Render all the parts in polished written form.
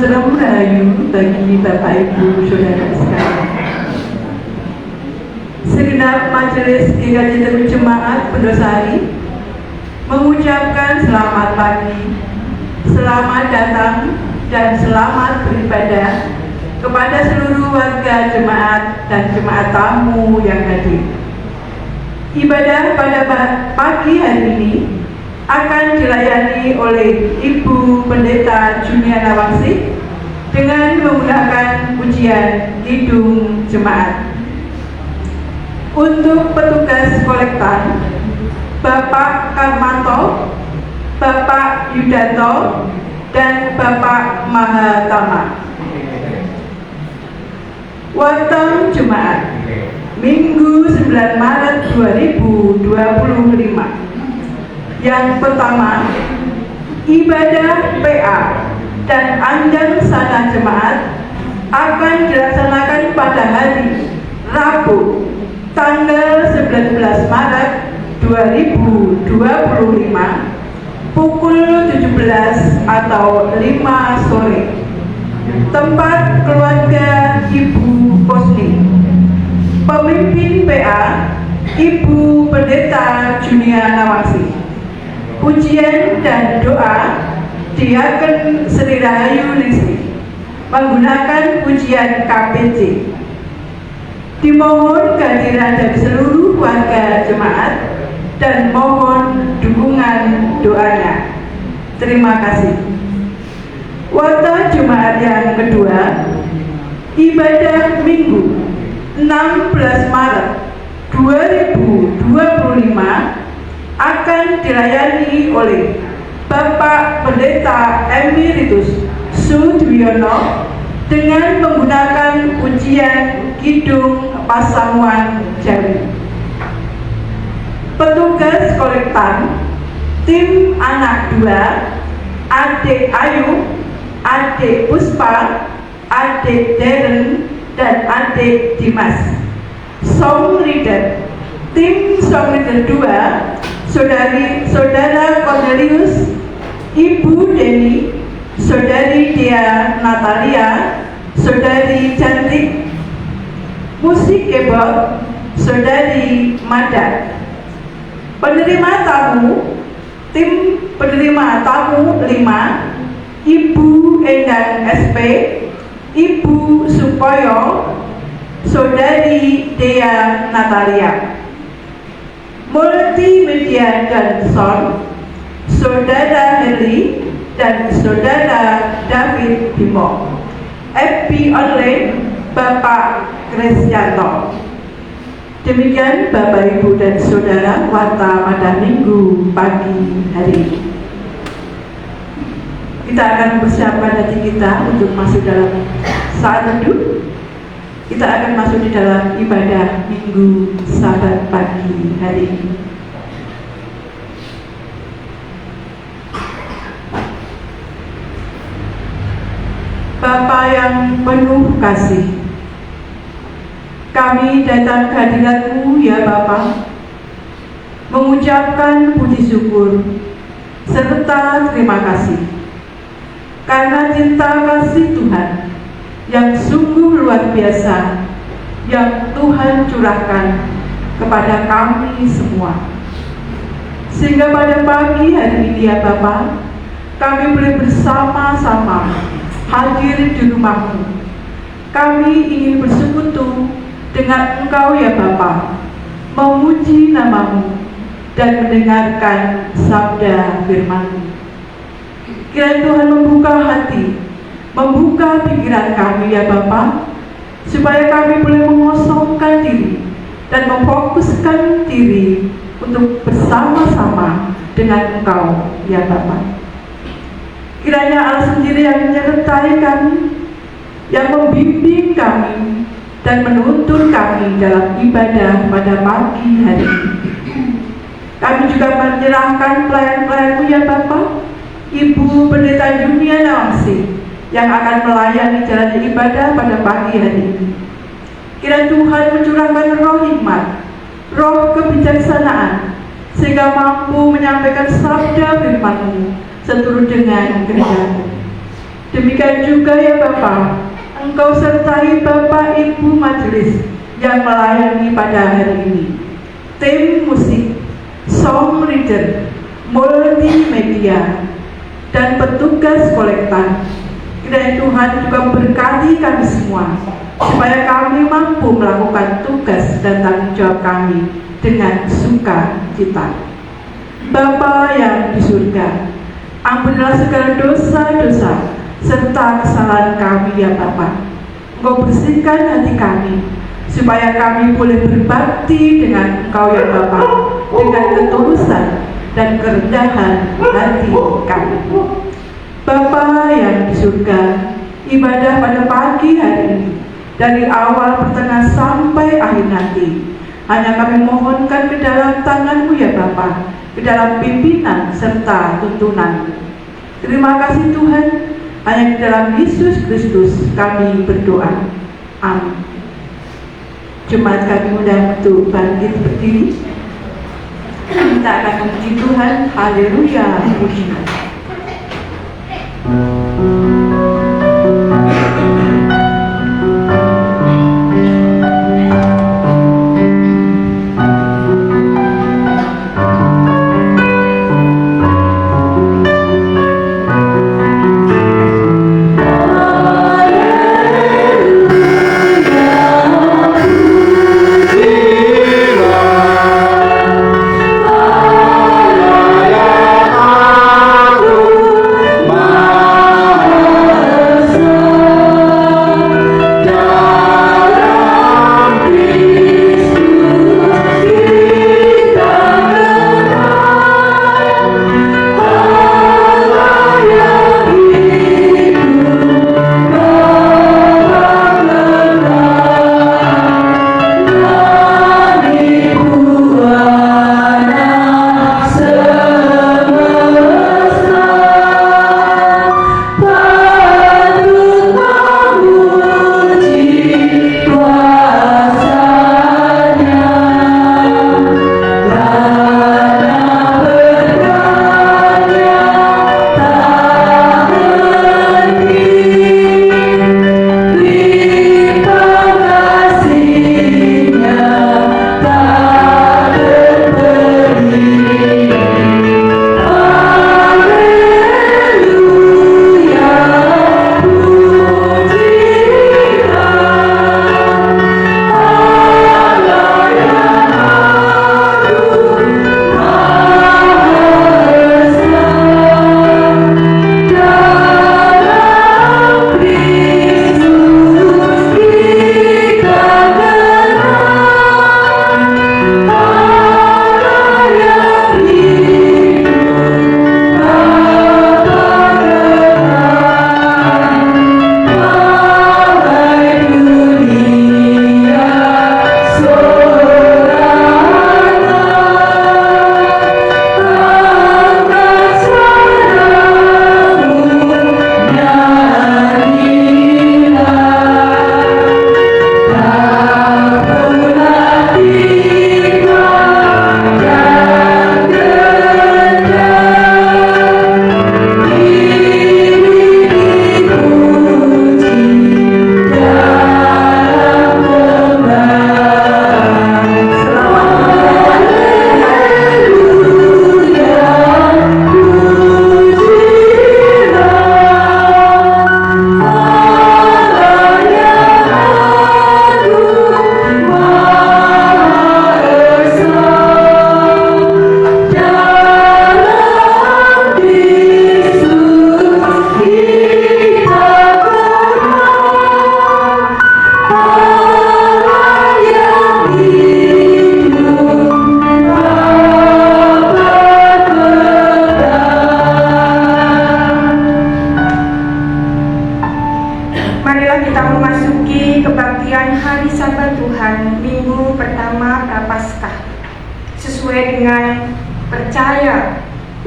Salam Rahayu bagi Bapak Ibu Saudara sekalian. Segenap majelis GKJ Jemaat Pondosari mengucapkan selamat pagi, selamat datang dan selamat beribadah kepada seluruh warga jemaat dan jemaat tamu yang hadir. Ibadah pada pagi hari ini akan dilayani oleh Ibu Pendeta Junia Nawangsi dengan menggunakan pujian Kidung Jemaat. Untuk petugas kolektan, Bapak Karmanto, Bapak Yudanto, dan Bapak Mahatama. Waton Jemaat Minggu 9 Maret 2025. Yang pertama, ibadah PA dan andang sana jemaat akan dilaksanakan pada hari Rabu tanggal 19 Maret 2025 pukul 17 atau 5 sore. Tempat keluarga Ibu Posni. Pemimpin PA Ibu Pendeta Junia Nawangsi. Pujian dan doa Diaken Sri Rahayu Ningsih menggunakan pujian KPJ. Dimohon kehadiran dari seluruh warga jemaat dan mohon dukungan doanya. Terima kasih. Waton jemaat yang kedua, ibadah Minggu 16 Maret 2025 akan dilayani oleh Bapak Pendeta Emeritus Sudwiono dengan menggunakan pujian Kidung Pasamuan Jawi. Petugas kolektan, tim anak 2, adik Ayu, adik Puspa, adik Deren, dan adik Dimas. Song leader, tim song leader 2, Saudara Cornelius, Ibu Deni, Saudari Dia Natalia, Saudari Cantik. Musik keyboard, Saudari Mada. Penerima tamu, tim penerima tamu 5, Ibu Endang SP, Ibu Supoyo, Saudari Dea Natalia. Multimedia dan sound, Saudara Heli dan Saudara David Bimo. FP Online, Bapak Krisyanto. Demikian Bapak Ibu dan Saudara warta pada Minggu pagi hari ini. Kita akan mempersiapkan hati kita untuk masuk dalam saat teduh. Kita akan masuk di dalam ibadah Minggu Sabat pagi hari ini. Bapa yang penuh kasih, kami datang ke hadirat-Mu ya Bapa, mengucapkan puji syukur serta terima kasih karena cinta kasih Tuhan yang sungguh luar biasa yang Tuhan curahkan kepada kami semua. Sehingga pada pagi hari ini ya Bapa, kami boleh bersama-sama hadir di rumah-Mu. Kami ingin bersekutu dengan Engkau ya Bapa, memuji nama-Mu dan mendengarkan sabda firman-Mu. Kiranya Tuhan membuka hati, membuka pikiran kami ya Bapa, supaya kami boleh mengosongkan diri dan memfokuskan diri untuk bersama-sama dengan Engkau ya Bapa. Kiranya Allah sendiri yang menyertai kami, yang membimbing kami dan menuntun kami dalam ibadah pada pagi hari ini. Kami juga menyerahkan pelayan-pelayan-Mu ya Bapa, Ibu Pendeta Junia Nawangsi yang akan melayani jalan ibadah pada pagi hari ini. Kiranya Tuhan mencurahkan roh hikmat, roh kebijaksanaan, sehingga mampu menyampaikan sabda firman-Mu seturut dengan kehendak-Mu. Demikian juga ya Bapa, Engkau sertai Bapak Ibu Majelis yang melayani pada hari ini, tim musik, song reader, multimedia, dan petugas kolektan. Kiranya Tuhan juga memberkati kami semua, supaya kami mampu melakukan tugas dan tanggung jawab kami dengan sukacita. Bapa yang di surga, ampunilah segala dosa-dosa serta kesalahan kami ya Bapa. Engkau bersihkan hati kami, supaya kami boleh berbakti dengan Engkau ya Bapa, dengan ketulusan dan kerendahan hati kami. Bapa yang di surga, ibadah pada pagi hari ini, dari awal, pertengahan sampai akhir nanti, hanya kami mohonkan ke dalam tangan-Mu ya Bapa, ke dalam pimpinan serta tuntunan. Terima kasih Tuhan, hanya di dalam Yesus Kristus kami berdoa. Amin. Jemaat kami undang untuk bangkit berdiri. Kita akan memuji Tuhan. Haleluya, puji.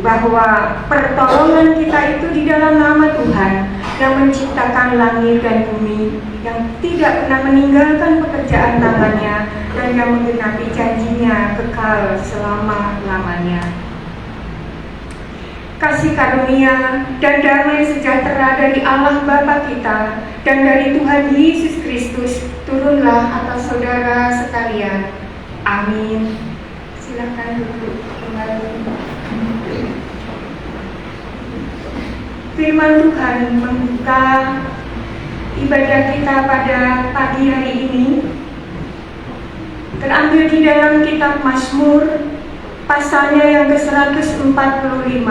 bahwa pertolongan kita itu di dalam nama Tuhan yang menciptakan langit dan bumi, yang tidak pernah meninggalkan pekerjaan tangannya, dan yang menggenapi janjinya kekal selama-lamanya. kasih karunia dan damai sejahtera dari Allah Bapa kita dan dari Tuhan Yesus Kristus turunlah atas saudara sekalian. Amin. Silakan duduk kembali. Firman Tuhan membuka ibadah kita pada pagi hari ini terambil di dalam kitab Mazmur pasalnya yang ke-145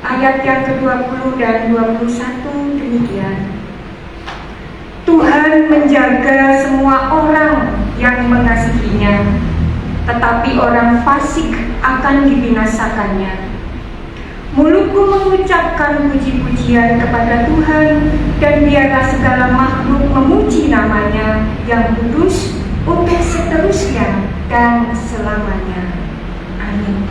ayat yang ke-20 dan 21 demikian. Tuhan menjaga semua orang yang mengasihinya, tetapi orang fasik akan dibinasakannya. Mulutku mengucapkan puji-pujian kepada Tuhan, dan biarlah segala makhluk memuji namanya yang kudus untuk seterusnya dan selamanya. Amin.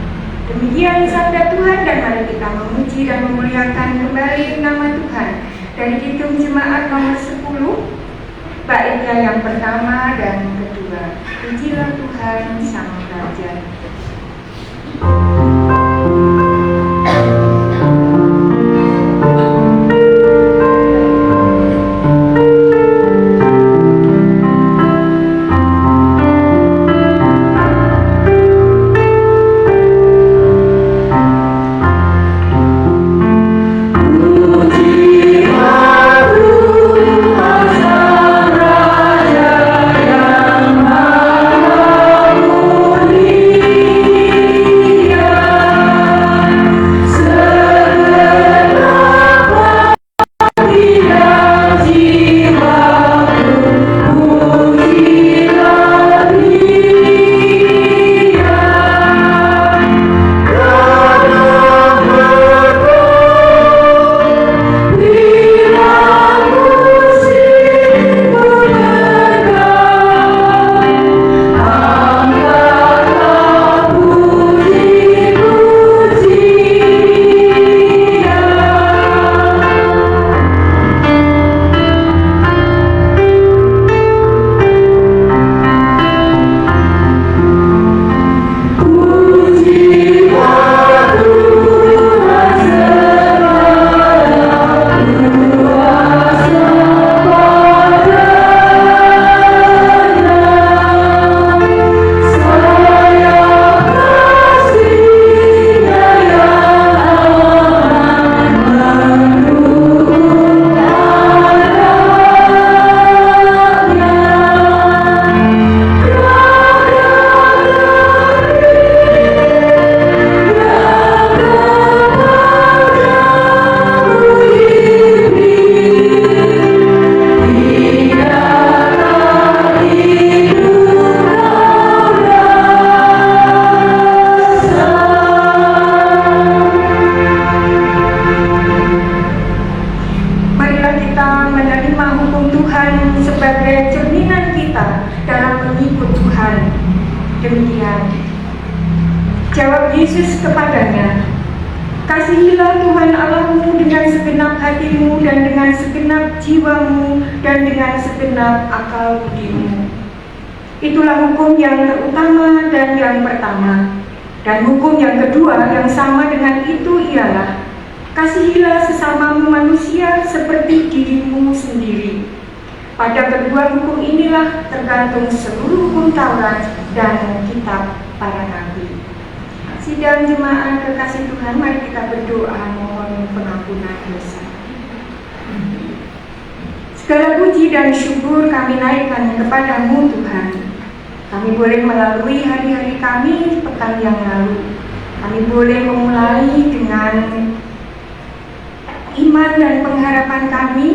Demikian sabda Tuhan, dan mari kita memuji dan memuliakan kembali nama Tuhan dari Kidung Jemaat nomor 10, baitnya yang pertama dan kedua. Pujilah Tuhan Sang Raja. Jawab Yesus kepadanya, "Kasihilah Tuhan Allahmu dengan segenap hatimu dan dengan segenap jiwamu dan dengan segenap akal budimu. Itulah hukum yang terutama dan yang pertama. Dan hukum yang kedua yang sama dengan itu ialah, kasihilah sesamamu manusia seperti dirimu sendiri. Pada kedua hukum inilah tergantung seluruh hukum Taurat dan kitab para nabi." Sidang jemaat kekasih Tuhan, mari kita berdoa mohon pengampunan dosa. Segala puji dan syukur kami naikkan kepadamu Tuhan. Kami boleh melalui hari-hari kami pekan yang lalu. Kami boleh memulai dengan iman dan pengharapan kami.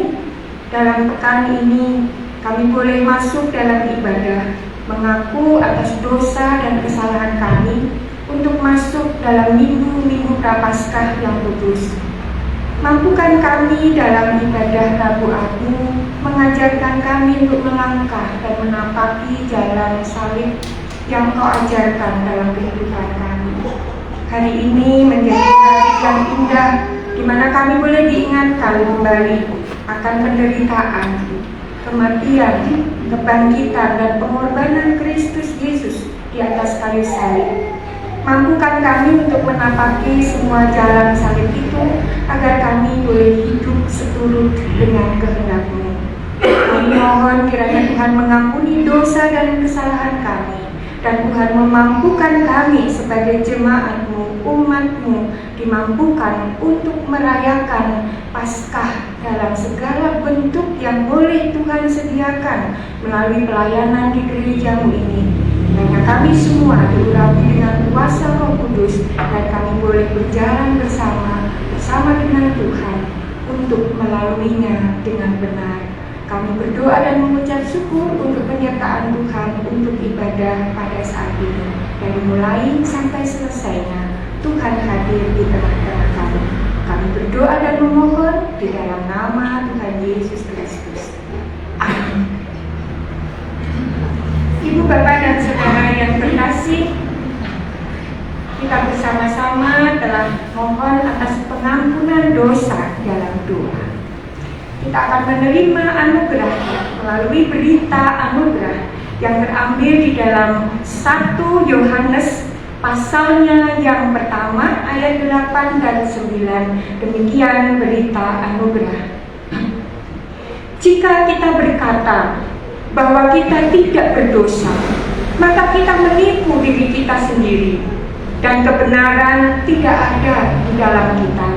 Dalam pekan ini kami boleh masuk dalam ibadah, mengaku atas dosa dan kesalahan kami, untuk masuk dalam minggu-minggu Prapaskah yang kudus. Mampukan kami dalam ibadah Rabu Agung, mengajarkan kami untuk melangkah dan menapaki jalan salib yang Kau ajarkan dalam kehidupan kami. Hari ini menjadi hari yang indah, di mana kami boleh diingatkan kembali akan penderitaan, kematian, kebangkitan, dan pengorbanan Kristus Yesus di atas kayu salib. Mampukan kami untuk menapaki semua jalan salib itu, agar kami boleh hidup seturut dengan kehendak-Mu. Kami mohon kiranya Tuhan mengampuni dosa dan kesalahan kami, dan Tuhan memampukan kami sebagai jemaat-Mu, umat-Mu, dimampukan untuk merayakan Paskah dalam segala bentuk yang boleh Tuhan sediakan melalui pelayanan di gereja-Mu ini. Karena kami semua diurapi dengan kuasa Roh Kudus, dan kami boleh berjalan bersama dengan Tuhan untuk melaluinya dengan benar. Kami berdoa dan mengucap syukur untuk penyertaan Tuhan untuk ibadah pada saat ini. Dari mulai sampai selesainya, Tuhan hadir di tengah-tengah kami. Kami berdoa dan memohon di dalam nama Tuhan Yesus Kristus. Amin. Ibu, Bapak, dan Saudara yang terkasih, kita bersama-sama telah mohon atas pengampunan dosa dalam doa. Kita akan menerima anugerah melalui berita anugerah yang terambil di dalam 1 Yohanes pasalnya yang pertama ayat 8 dan 9. Demikian berita anugerah. Jika kita berkata bahwa kita tidak berdosa, maka kita menipu diri kita sendiri, dan kebenaran tidak ada di dalam kita.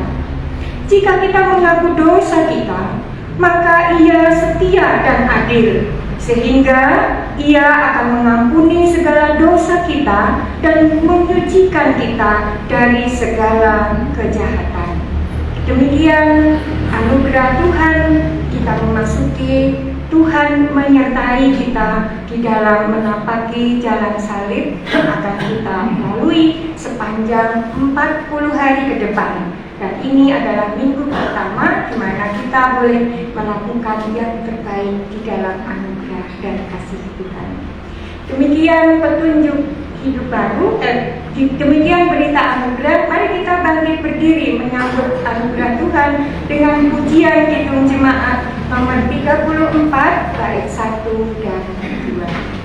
Jika kita mengaku dosa kita, maka Ia setia dan adil, sehingga Ia akan mengampuni segala dosa kita dan menyucikan kita dari segala kejahatan. Demikian anugerah Tuhan, kita memasuki, Tuhan menyertai kita di dalam menapaki jalan salib yang akan kita lalui sepanjang 40 hari ke depan. Dan ini adalah minggu pertama di mana kita boleh melakukan yang terbaik di dalam anugerah dan kasih Tuhan. Demikian petunjuk hidup baru, demikian berita anugerah. Mari kita bangkit berdiri menyambut anugerah Tuhan dengan pujian Kidung Jemaat nomor 34 bait 1 dan 2.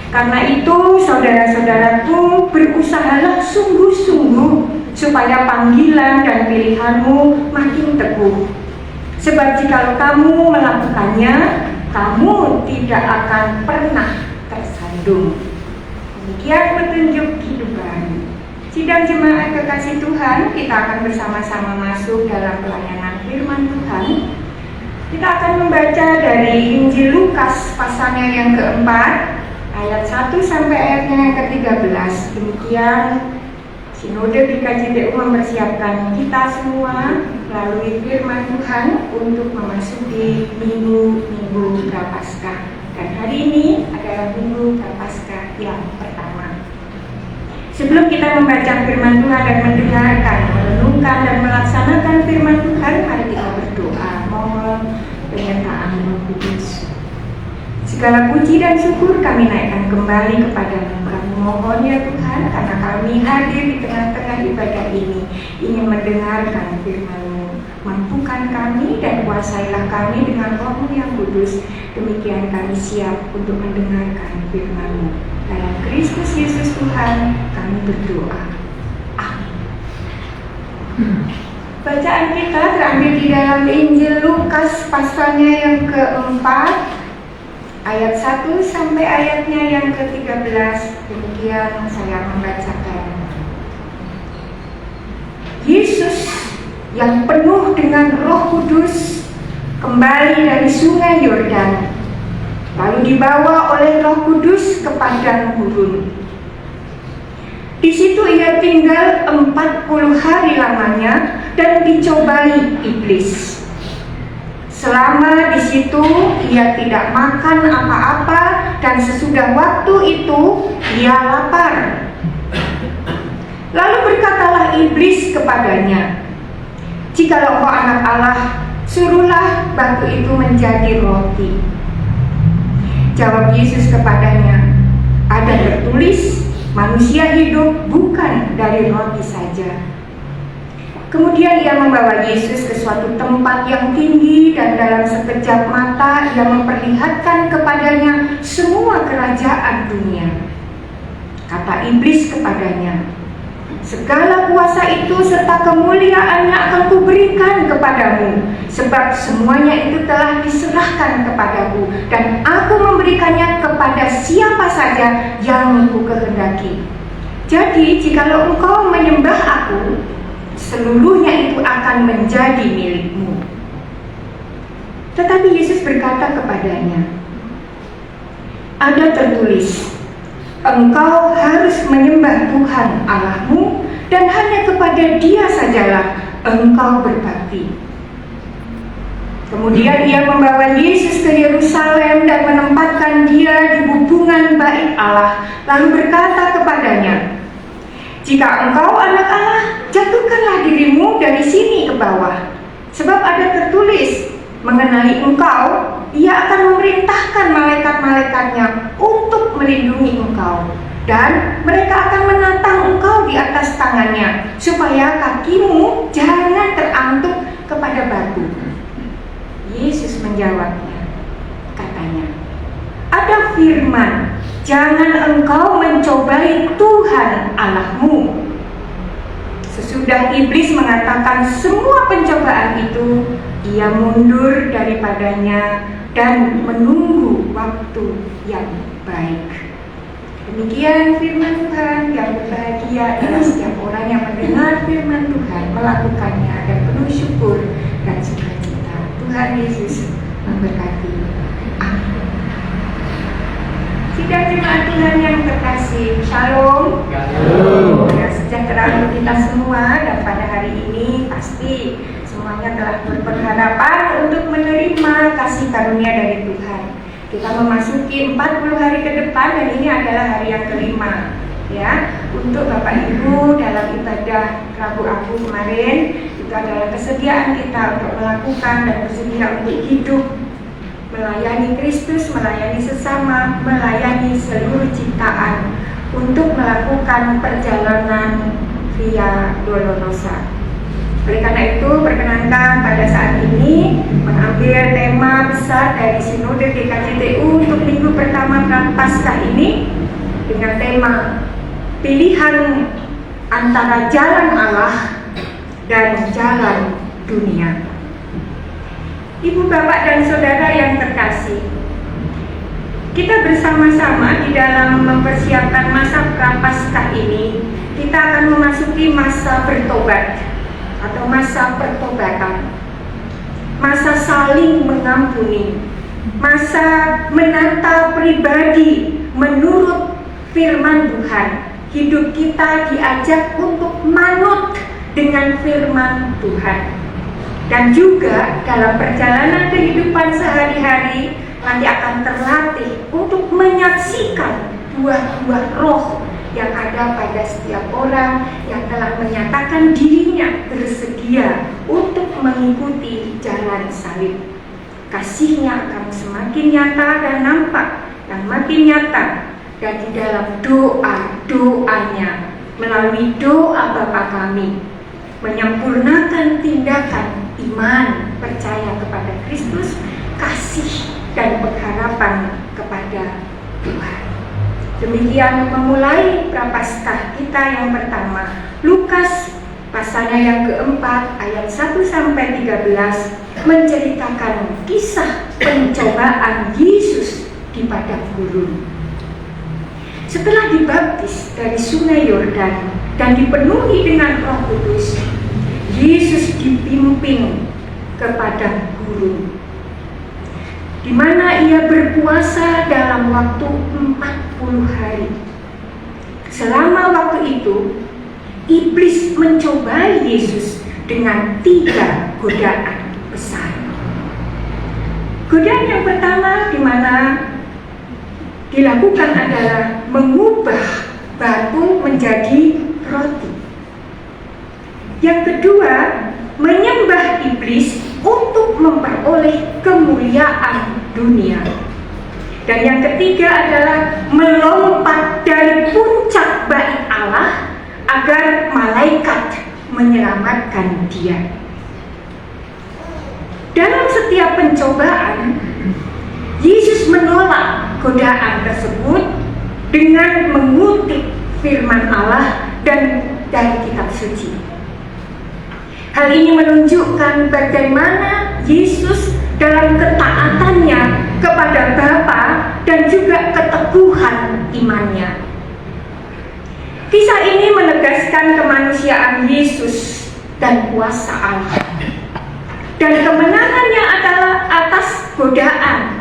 Karena itu, saudara-saudaraku, berusahalah sungguh-sungguh supaya panggilan dan pilihanmu makin teguh. Sebab jikalau kamu melakukannya, kamu tidak akan pernah tersandung. Demikian petunjuk kehidupan. Sidang jemaat kekasih Tuhan, kita akan bersama-sama masuk dalam pelayanan firman Tuhan. Kita akan membaca dari Injil Lukas pasalnya yang keempat, ayat 1 sampai ayatnya yang ke-13. Demikian Sinode GKJTU mempersiapkan kita semua melalui firman Tuhan untuk memasuki minggu Prapaskah. Dan hari ini adalah minggu Prapaskah yang pertama. Sebelum kita membaca firman Tuhan dan mendengarkan, merenungkan dan melaksanakan firman Tuhan, mari kita berdoa mohon penyertaan Roh Kudus. Segala puji dan syukur kami naikkan kembali kepada-Mu. Kami mohon ya Tuhan, karena kami hadir di tengah-tengah ibadah ini, ingin mendengarkan firman-Mu. Mampukan kami dan kuasailah kami dengan Roh-Mu yang kudus. Demikian kami siap untuk mendengarkan firman-Mu. Dalam Kristus Yesus Tuhan kami berdoa. Amin. Bacaan kita terambil di dalam Injil Lukas pasalnya yang keempat, ayat 1 sampai ayatnya yang ke-13. Demikian saya membacakan. Yesus yang penuh dengan Roh Kudus kembali dari sungai Yordan, lalu dibawa oleh Roh Kudus ke padang gurun. Di situ ia tinggal 40 hari lamanya dan dicobai iblis. Selama di situ ia tidak makan apa-apa, dan sesudah waktu itu ia lapar. Lalu berkatalah iblis kepadanya, "Jikalau engkau anak Allah, suruhlah batu itu menjadi roti." Jawab Yesus kepadanya, "Ada tertulis, manusia hidup bukan dari roti saja." Kemudian ia membawa Yesus ke suatu tempat yang tinggi, dan dalam sekejap mata ia memperlihatkan kepadanya semua kerajaan dunia. Kata iblis kepadanya, "Segala kuasa itu serta kemuliaannya akan kuberikan kepadamu, sebab semuanya itu telah diserahkan kepadaku, dan aku memberikannya kepada siapa saja yang kukehendaki. Jadi jikalau engkau menyembah aku, seluruhnya itu akan menjadi milikmu." Tetapi Yesus berkata kepadanya, "Ada tertulis, engkau harus menyembah Tuhan Allahmu, dan hanya kepada Dia sajalah engkau berbakti." Kemudian ia membawa Yesus ke Yerusalem dan menempatkan Dia di hubungan bait Allah, lalu berkata kepadanya, "Jika engkau anak Allah, jatuhkanlah dirimu dari sini ke bawah. Sebab ada tertulis, mengenai engkau, Ia akan memerintahkan malaikat-malaikatnya untuk melindungi engkau. Dan mereka akan menatang engkau di atas tangannya, supaya kakimu jangan terantuk kepada batu." Yesus menjawabnya, katanya, "Ada firman, jangan engkau mencobai Tuhan Allahmu." Sesudah iblis mengatakan semua pencobaan itu, ia mundur daripadanya dan menunggu waktu yang baik. Demikian firman Tuhan. Yang berbahagia adalah setiap orang yang mendengar firman Tuhan, melakukannya, dan penuh syukur dan sukacita. Tuhan Yesus memberkati. Amin. Sidang jemaat Tuhan yang terkasih, Shalom. Ya, sejahtera untuk kita semua. Dan pada hari ini pasti semuanya telah berpengharapan untuk menerima kasih karunia dari Tuhan. Kita memasuki 40 hari ke depan, dan ini adalah hari yang kelima, ya. Untuk Bapak Ibu dalam ibadah Rabu Abu kemarin, itu adalah kesediaan kita untuk melakukan dan bersedia untuk hidup melayani Kristus, melayani sesama, melayani seluruh ciptaan, untuk melakukan perjalanan Via Dolorosa. Oleh karena itu, perkenankan pada saat ini mengambil tema besar dari Sinode GKJTU untuk minggu pertama Prapaskah ini, dengan tema pilihan antara jalan Allah dan jalan dunia. Ibu, bapak, dan saudara yang terkasih, kita bersama-sama di dalam mempersiapkan masa Prapaskah ini, kita akan memasuki masa bertobat atau masa pertobatan, masa saling mengampuni, masa menata pribadi menurut firman Tuhan. Hidup kita diajak untuk manut dengan firman Tuhan. Dan juga dalam perjalanan kehidupan sehari-hari nanti akan terlatih untuk menyaksikan buah-buah roh yang ada pada setiap orang yang telah menyatakan dirinya bersedia untuk mengikuti jalan salib. Kasihnya akan semakin nyata dan nampak, yang makin nyata, dan di dalam doa-doanya melalui doa Bapa kami menyempurnakan tindakan iman, percaya kepada Kristus, kasih dan pengharapan kepada Tuhan. Demikian memulai Prapaskah kita yang pertama, Lukas pasalnya yang keempat ayat 1-13 menceritakan kisah pencobaan Yesus di padang gurun. Setelah dibaptis dari sungai Yordan dan dipenuhi dengan Roh Kudus, Yesus dipimpin ke padang gurun, di mana ia berpuasa dalam waktu 40 hari. Selama waktu itu, iblis mencobai Yesus dengan 3 godaan besar. Godaan yang pertama di mana dilakukan adalah mengubah batu menjadi roti. Yang kedua, menyembah iblis untuk memperoleh kemuliaan dunia. Dan yang ketiga adalah melompat dari puncak bait Allah agar malaikat menyelamatkan dia. Dalam setiap pencobaan, Yesus menolak godaan tersebut dengan mengutip firman Allah dan dari kitab suci. Hal ini menunjukkan bagaimana Yesus dalam ketaatannya kepada Bapa dan juga keteguhan imannya. Kisah ini menegaskan kemanusiaan Yesus dan kuasa Allah. Dan kemenangannya adalah atas godaan.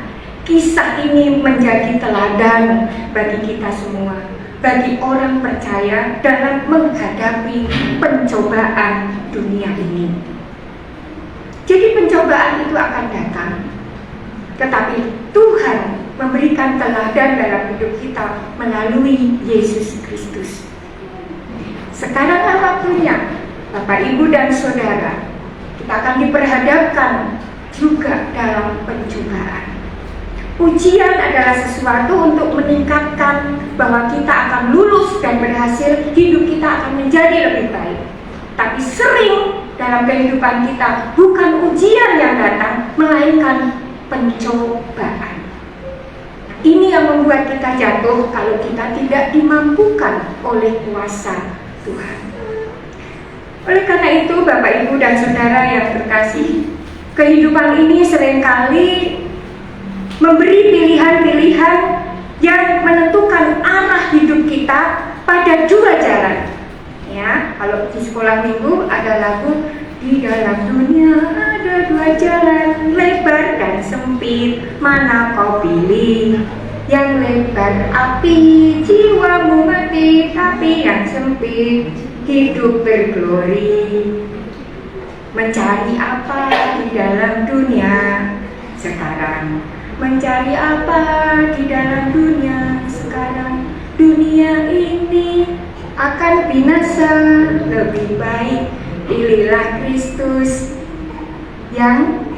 Kisah ini menjadi teladan bagi kita semua, bagi orang percaya dalam menghadapi pencobaan dunia ini. Jadi pencobaan itu akan datang, tetapi Tuhan memberikan teladan dalam hidup kita melalui Yesus Kristus. Sekaranglah waktunya, Bapak, Ibu, dan Saudara, kita akan diperhadapkan juga dalam pencobaan. Ujian adalah sesuatu untuk meningkatkan bahwa kita akan lulus dan berhasil, hidup kita akan menjadi lebih baik. Tapi sering dalam kehidupan kita bukan ujian yang datang, melainkan pencobaan. Ini yang membuat kita jatuh kalau kita tidak dimampukan oleh kuasa Tuhan. Oleh karena itu, Bapak, Ibu, dan Saudara yang terkasih, kehidupan ini seringkali memberi pilihan-pilihan yang menentukan arah hidup kita pada 2 jalan. Ya, kalau di sekolah minggu ada lagu, di dalam dunia ada 2 jalan, lebar dan sempit, mana kau pilih? Yang lebar api, jiwamu mati, tapi yang sempit hidup berglori. Mencari apa di dalam dunia sekarang? Mencari apa di dalam dunia sekarang? Dunia ini akan binasa, lebih baik pilihlah Kristus yang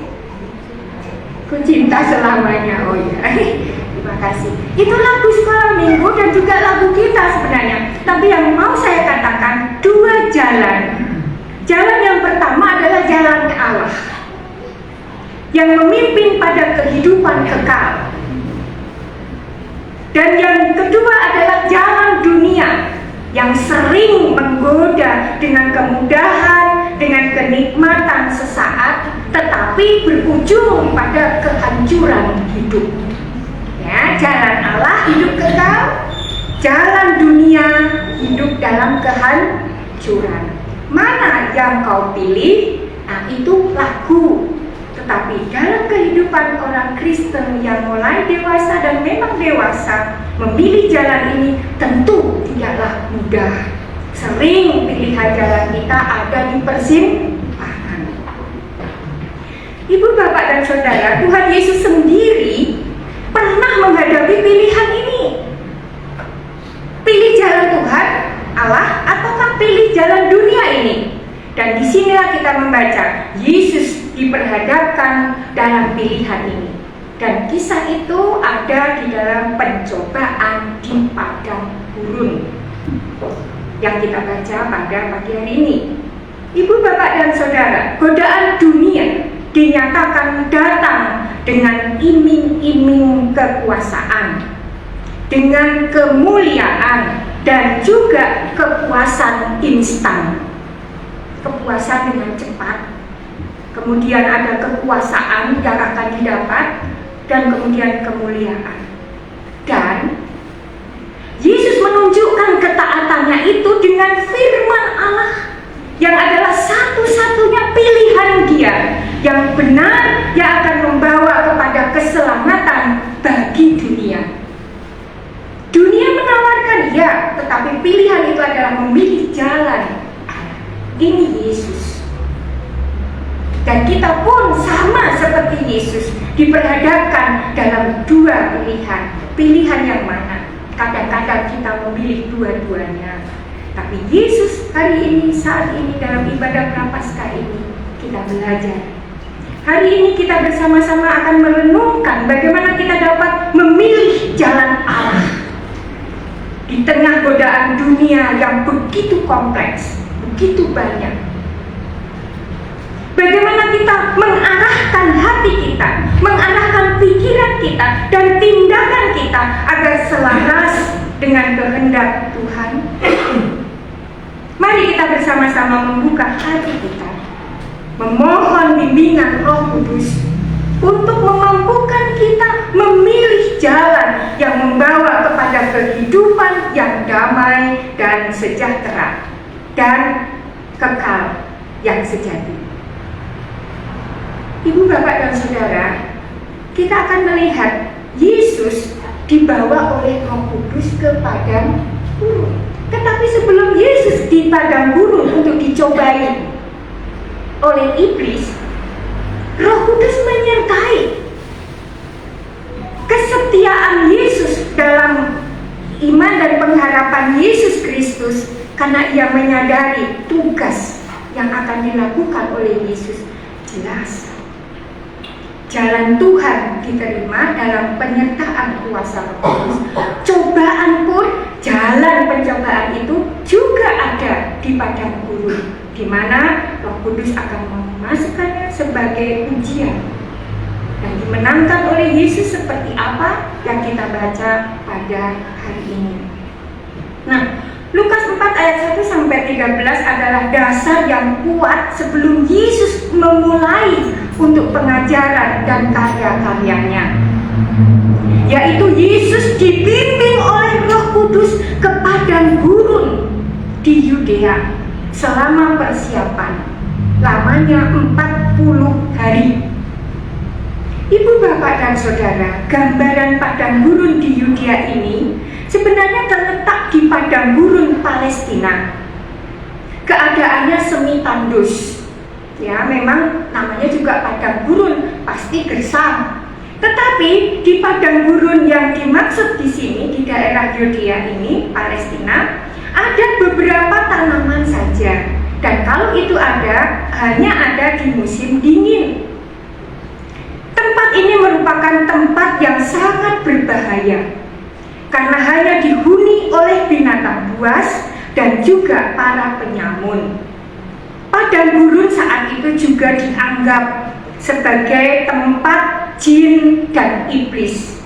ku cinta selamanya. Oh ya, terima kasih. Itu lagu sekolah minggu dan juga lagu kita sebenarnya. Tapi yang mau saya katakan 2 jalan. Jalan yang pertama adalah jalannya Allah, yang memimpin pada kehidupan kekal. Dan yang kedua adalah jalan dunia yang sering menggoda dengan kemudahan, dengan kenikmatan sesaat, tetapi berujung pada kehancuran hidup. Ya, jalan Allah hidup kekal, jalan dunia hidup dalam kehancuran. Mana yang kau pilih? Nah, itu lagu. Tetapi dalam kehidupan orang Kristen yang mulai dewasa dan memang dewasa, memilih jalan ini tentu tidaklah mudah. Sering pilihan jalan kita ada di persimpangan. Ibu, bapak, dan saudara, Tuhan Yesus sendiri pernah menghadapi pilihan ini. Pilih jalan Tuhan Allah ataukah pilih jalan dunia ini? Dan disinilah kita membaca Yesus diperhadapkan dalam pilihan ini. Dan kisah itu ada di dalam pencobaan di padang gurun yang kita baca pada pagi hari ini. Ibu, bapak, dan saudara, godaan dunia dinyatakan datang dengan iming-iming kekuasaan, dengan kemuliaan, dan juga kepuasan instan. Kepuasan dengan cepat, kemudian ada kekuasaan yang akan didapat, dan kemudian kemuliaan. Dan Yesus menunjukkan ketaatannya itu dengan firman Allah yang adalah satu-satunya pilihan Dia yang benar, yang akan membawa kepada keselamatan bagi dunia. Dunia menawarkan ya, tetapi pilihan itu adalah memilih jalan. Ini Yesus. Dan kita pun sama seperti Yesus, diperhadapkan dalam dua pilihan. Pilihan yang mana? Kadang-kadang kita memilih dua-duanya. Tapi Yesus hari ini, saat ini dalam ibadah Prapaskah ini, kita belajar. Hari ini kita bersama-sama akan merenungkan bagaimana kita dapat memilih jalan Allah di tengah godaan dunia yang begitu kompleks, begitu banyak. Bagaimana kita mengarahkan hati kita, mengarahkan pikiran kita, dan tindakan kita agar selaras dengan kehendak Tuhan. Mari kita bersama-sama membuka hati kita, memohon bimbingan Roh Kudus untuk memampukan kita memilih jalan yang membawa kepada kehidupan yang damai dan sejahtera dan kekal yang sejati. Ibu, bapak, dan saudara, kita akan melihat Yesus dibawa oleh Roh Kudus ke padang gurun. Tetapi sebelum Yesus di padang gurun untuk dicobai oleh iblis, Roh Kudus menyertai kesetiaan Yesus dalam iman dan pengharapan Yesus Kristus, karena ia menyadari tugas yang akan dilakukan oleh Yesus. Jelas jalan Tuhan diterima dalam penyertaan kuasa Roh Kudus. Cobaan pun, jalan pencobaan itu juga ada di padang gurun, di mana Roh Kudus akan memasukkannya sebagai ujian dan dimenangkan oleh Yesus seperti apa yang kita baca pada hari ini. Nah, Lukas 4 ayat 1 sampai 13 adalah dasar yang kuat sebelum Yesus memulai untuk pengajaran dan karya-karyanya, yaitu Yesus dibimbing oleh Roh Kudus ke padang gurun di Yudea selama persiapan, lamanya 40 hari. Ibu, bapak, dan saudara, gambaran padang gurun di Yudea ini sebenarnya terletak di padang gurun Palestina. Keadaannya semi tandus. Ya, memang namanya juga padang gurun, pasti gersam. Tetapi di padang gurun yang dimaksud di sini, di daerah Yudea ini, Palestina, ada beberapa tanaman saja. Dan kalau itu ada, hanya ada di musim dingin. Tempat ini merupakan tempat yang sangat berbahaya, karena hanya dihuni oleh binatang buas dan juga para penyamun. Padang gurun saat itu juga dianggap sebagai tempat jin dan iblis.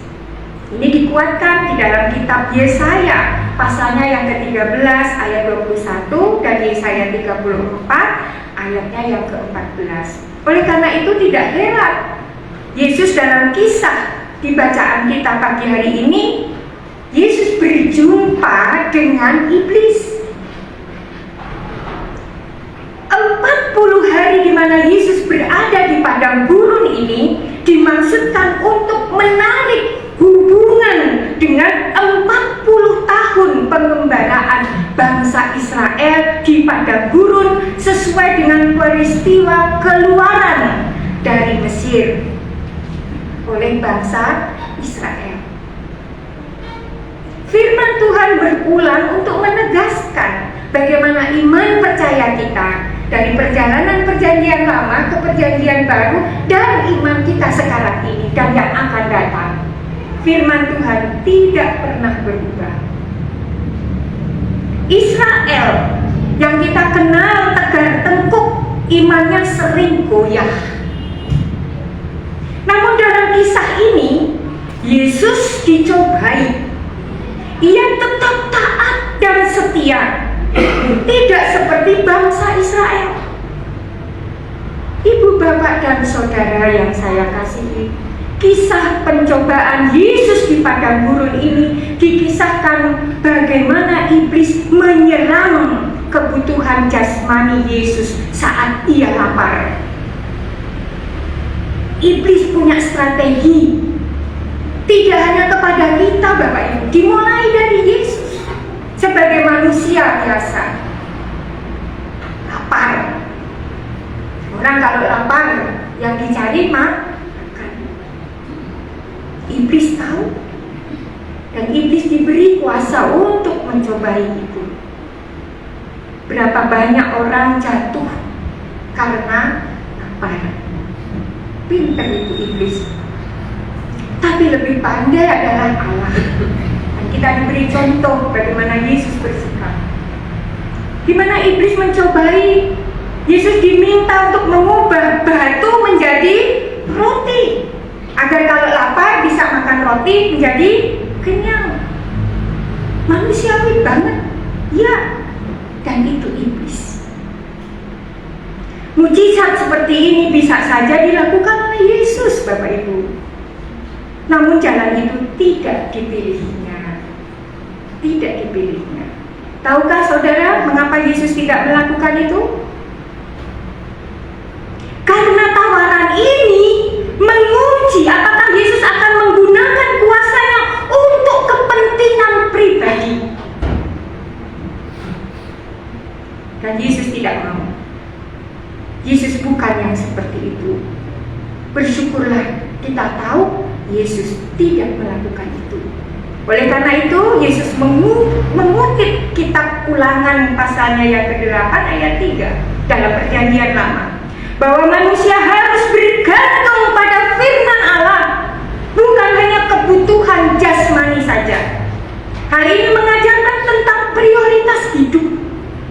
Ini dikuatkan di dalam kitab Yesaya, pasalnya yang ke-13 ayat 21 dan Yesaya 34 ayatnya yang ke-14. Oleh karena itu tidak heran Yesus dalam kisah di bacaan kita pagi hari ini, Yesus berjumpa dengan iblis. 40 hari di mana Yesus berada di padang gurun ini dimaksudkan untuk menarik hubungan dengan 40 tahun pengembaraan bangsa Israel di padang gurun sesuai dengan peristiwa keluaran dari Mesir oleh bangsa Israel. Firman Tuhan berulang untuk menegaskan bagaimana iman percaya kita dari perjalanan perjanjian lama ke perjanjian baru dan iman kita sekarang ini dan yang akan datang. Firman Tuhan tidak pernah berubah. Israel yang kita kenal tegar tengkuk, imannya sering goyah. Namun dalam kisah ini Yesus dicobai. Ia tetap taat dan setia, tidak seperti bangsa Israel. Ibu, bapak, dan saudara yang saya kasihi, kisah pencobaan Yesus di padang gurun ini dikisahkan bagaimana iblis menyerang kebutuhan jasmani Yesus saat ia lapar. Iblis punya strategi, tidak hanya kepada kita Bapak Ibu, dimulai dari Yesus sebagai manusia biasa. Lapar. Orang kalau lapar yang dicari makan. Iblis tahu dan iblis diberi kuasa untuk mencobai itu. Berapa banyak orang jatuh karena lapar. Pintar itu iblis. Tapi lebih pandai adalah Allah. Dan kita diberi contoh bagaimana Yesus bersikap. Di mana iblis mencobai, Yesus diminta untuk mengubah batu menjadi roti, agar kalau lapar bisa makan roti menjadi kenyang. Manusiawi banget, ya. Dan itu iblis. Mujizat seperti ini bisa saja dilakukan oleh Yesus, Bapak Ibu. Namun jalan itu tidak dipilihnya. Tidak dipilihnya. Tahukah saudara mengapa Yesus tidak melakukan itu? Karena tawaran ini menguji apakah Yesus akan menggunakan kuasanya untuk kepentingan pribadi. Dan Yesus tidak mau. Yesus bukan yang seperti itu. Bersyukurlah kita tahu Yesus tidak melakukan itu. Oleh karena itu Yesus mengutip kitab Ulangan pasalnya yang ke-8 ayat 3 dalam perjanjian lama, bahwa manusia harus bergantung pada firman Allah, bukan hanya kebutuhan jasmani saja. Hal ini mengajarkan tentang prioritas hidup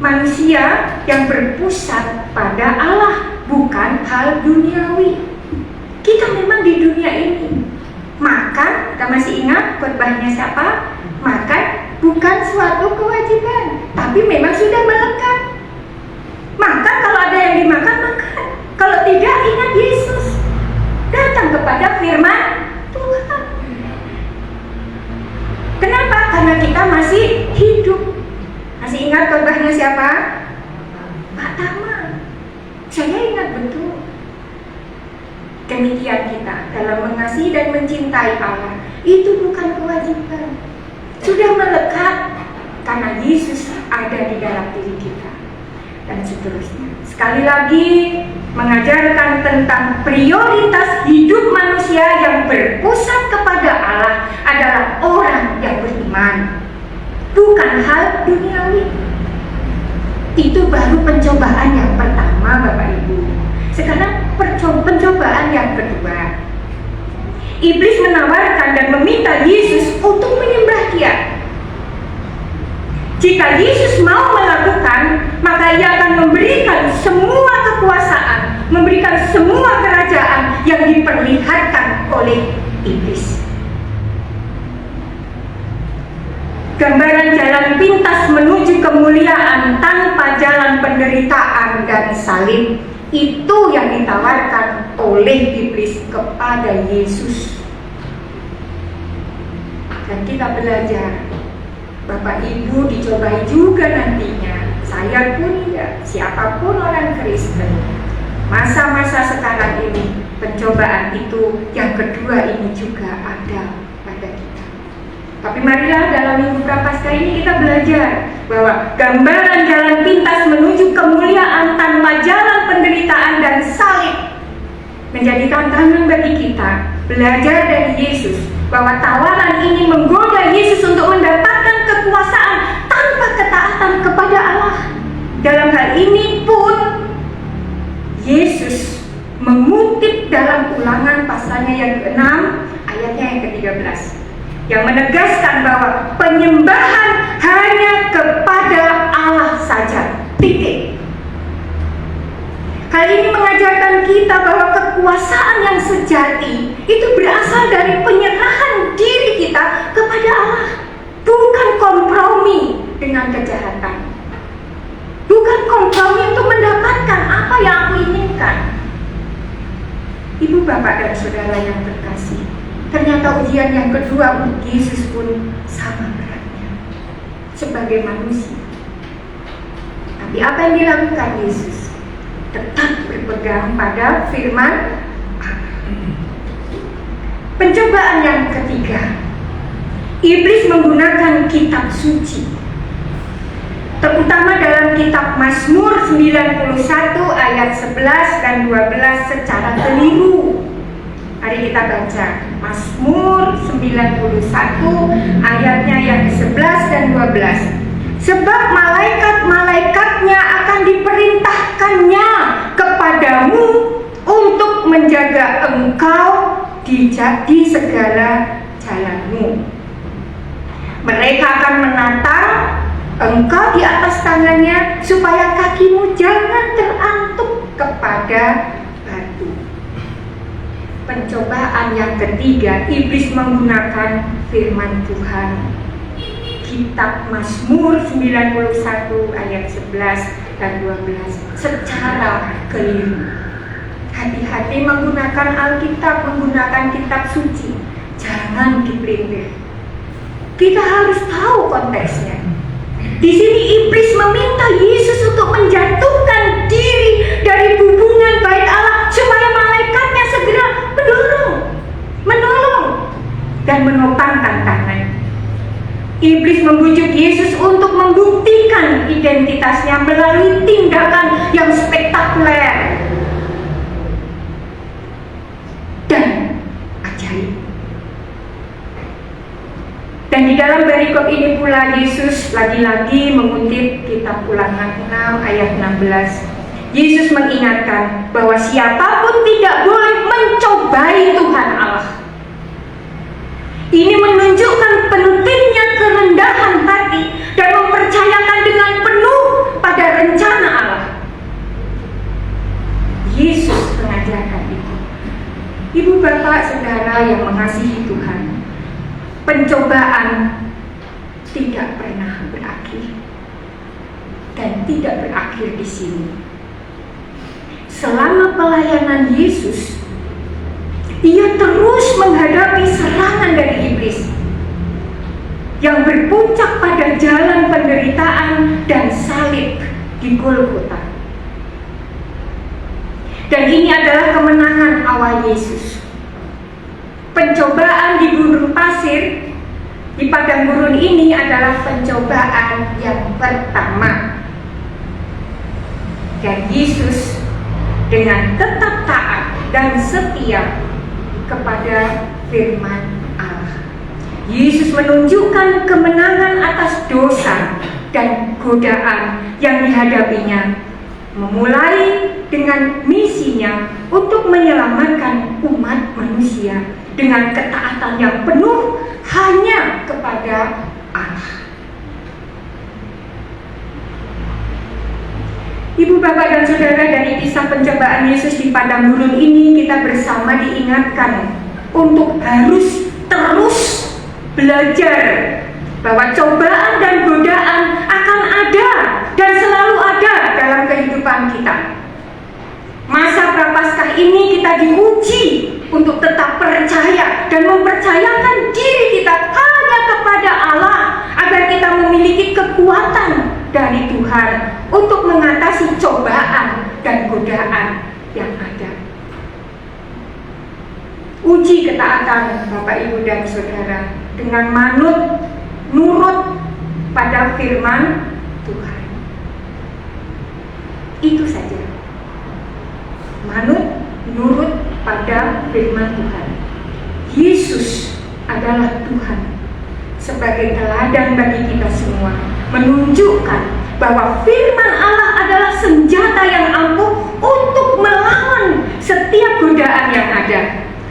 manusia yang berpusat pada Allah, bukan hal duniawi. Kita memang di dunia ini makan, kita masih ingat khotbahnya siapa? Makan bukan suatu kewajiban, tapi memang sudah melekat. Makan kalau ada yang dimakan, makan. Kalau tidak, ingat Yesus. Datang kepada firman Tuhan. Kenapa? Karena kita masih hidup. Masih ingat khotbahnya siapa? Pak Tama. Saya ingat betul. Demikian kita dalam mengasihi dan mencintai Allah. Itu bukan kewajiban. Sudah melekat karena Yesus ada di dalam diri kita. Dan seterusnya. Sekali lagi mengajarkan tentang prioritas hidup manusia yang berpusat kepada Allah adalah orang yang beriman, bukan hal duniawi. Itu baru pencobaan yang pertama, Bapak Ibu. Sekarang pencobaan yang kedua. Iblis menawarkan dan meminta Yesus untuk menyembah Dia. Jika Yesus mau melakukan, maka Ia akan memberikan semua kekuasaan, memberikan semua kerajaan yang diperlihatkan oleh iblis. gambaran jalan pintas menuju kemuliaan tanpa jalan penderitaan dan salib. Itu yang ditawarkan oleh iblis kepada Yesus. Dan kita belajar, Bapak Ibu dicobai juga nantinya. Saya pun ya, siapapun orang Kristen, masa-masa sekarang ini, pencobaan itu yang kedua ini juga ada pada kita. Tapi marilah dalam Minggu Prapaskah ini kita belajar bahwa gambaran jalan pintas menuju kemuliaan tanpa jalan penderitaan dan salib menjadi tantangan bagi kita belajar dari Yesus, bahwa tawaran ini menggoda Yesus untuk mendapatkan kekuasaan tanpa ketaatan kepada Allah. Dalam hal ini pun Yesus mengutip dalam Ulangan pasalnya yang ke-6 ayatnya yang ke-13 yang menegaskan bahwa penyembahan hanya kepada Allah saja. Titik. Kali ini mengajarkan kita bahwa kekuasaan yang sejati itu berasal dari penyerahan diri kita kepada Allah, bukan kompromi dengan kejahatan, bukan kompromi untuk mendapatkan apa yang aku inginkan. Ibu, bapak, dan saudara yang terkasih, ternyata ujian yang kedua untuk Yesus pun sama beratnya sebagai manusia. Tapi apa yang dilakukan Yesus? Tetap berpegang pada firman Allah. Pencobaan yang ketiga, iblis menggunakan kitab suci, terutama dalam kitab Mazmur 91 ayat 11 dan 12 secara keliru. Mari kita baca Mazmur 91 ayatnya yang ke-11 dan 12. Sebab malaikat-malaikatnya akan diperintahkannya kepadamu untuk menjaga engkau di segala jalanmu. Mereka akan menatang engkau di atas tangannya supaya kakimu jangan terantuk kepada batu. Pencobaan yang ketiga, iblis menggunakan firman Tuhan. Kitab Mazmur 91 ayat 11 dan 12 secara keliru. Hati-hati menggunakan Alkitab, menggunakan kitab suci. Jangan dipelintir. Kita harus tahu konteksnya. Di sini iblis meminta Yesus untuk menjatuhkan diri dari hubungan bait Allah supaya malaikatnya segera menolong dan menopangkan tangan. Iblis membujuk Yesus untuk membuktikan identitasnya melalui tindakan yang spektakuler dan ajaib. Dan di dalam perikop ini pula Yesus lagi-lagi mengutip kitab Ulangan 6 ayat 16. Yesus mengingatkan bahwa siapapun tidak boleh mencobai Tuhan Allah. Ini menunjukkan pentingnya kerendahan hati dan mempercayakan dengan penuh pada rencana Allah. Yesus mengajarkan itu. Ibu, bapak, saudara yang mengasihi Tuhan, pencobaan tidak pernah berakhir dan tidak berakhir di sini. Selama pelayanan Yesus, Ia terus menghadapi serangan dari iblis yang berpuncak pada jalan penderitaan dan salib di Golgota. Dan ini adalah kemenangan awal Yesus. Pencobaan di gurun pasir, di padang gurun ini adalah pencobaan yang pertama. Dan Yesus dengan tetap taat dan setia kepada firman Allah, Yesus menunjukkan kemenangan atas dosa dan godaan yang dihadapinya, memulai dengan misinya untuk menyelamatkan umat manusia dengan ketaatan yang penuh hanya kepada Allah. Ibu, bapak, dan saudara, dari kisah pencobaan Yesus di padang gurun ini kita bersama diingatkan untuk harus terus belajar bahwa cobaan dan godaan akan ada dan selalu ada dalam kehidupan kita. Masa Prapaskah ini kita diuji untuk tetap percaya dan mempercayakan diri kita hanya kepada Allah agar kita memiliki kekuatan dari Tuhan untuk mengatasi cobaan dan godaan yang ada. Uji ketaatan Bapak, Ibu, dan Saudara dengan nurut pada firman Tuhan. Itu saja. Nurut pada firman Tuhan. Yesus adalah Tuhan sebagai teladan bagi kita semua, menunjukkan bahwa firman Allah adalah senjata yang ampuh untuk melawan setiap godaan yang ada.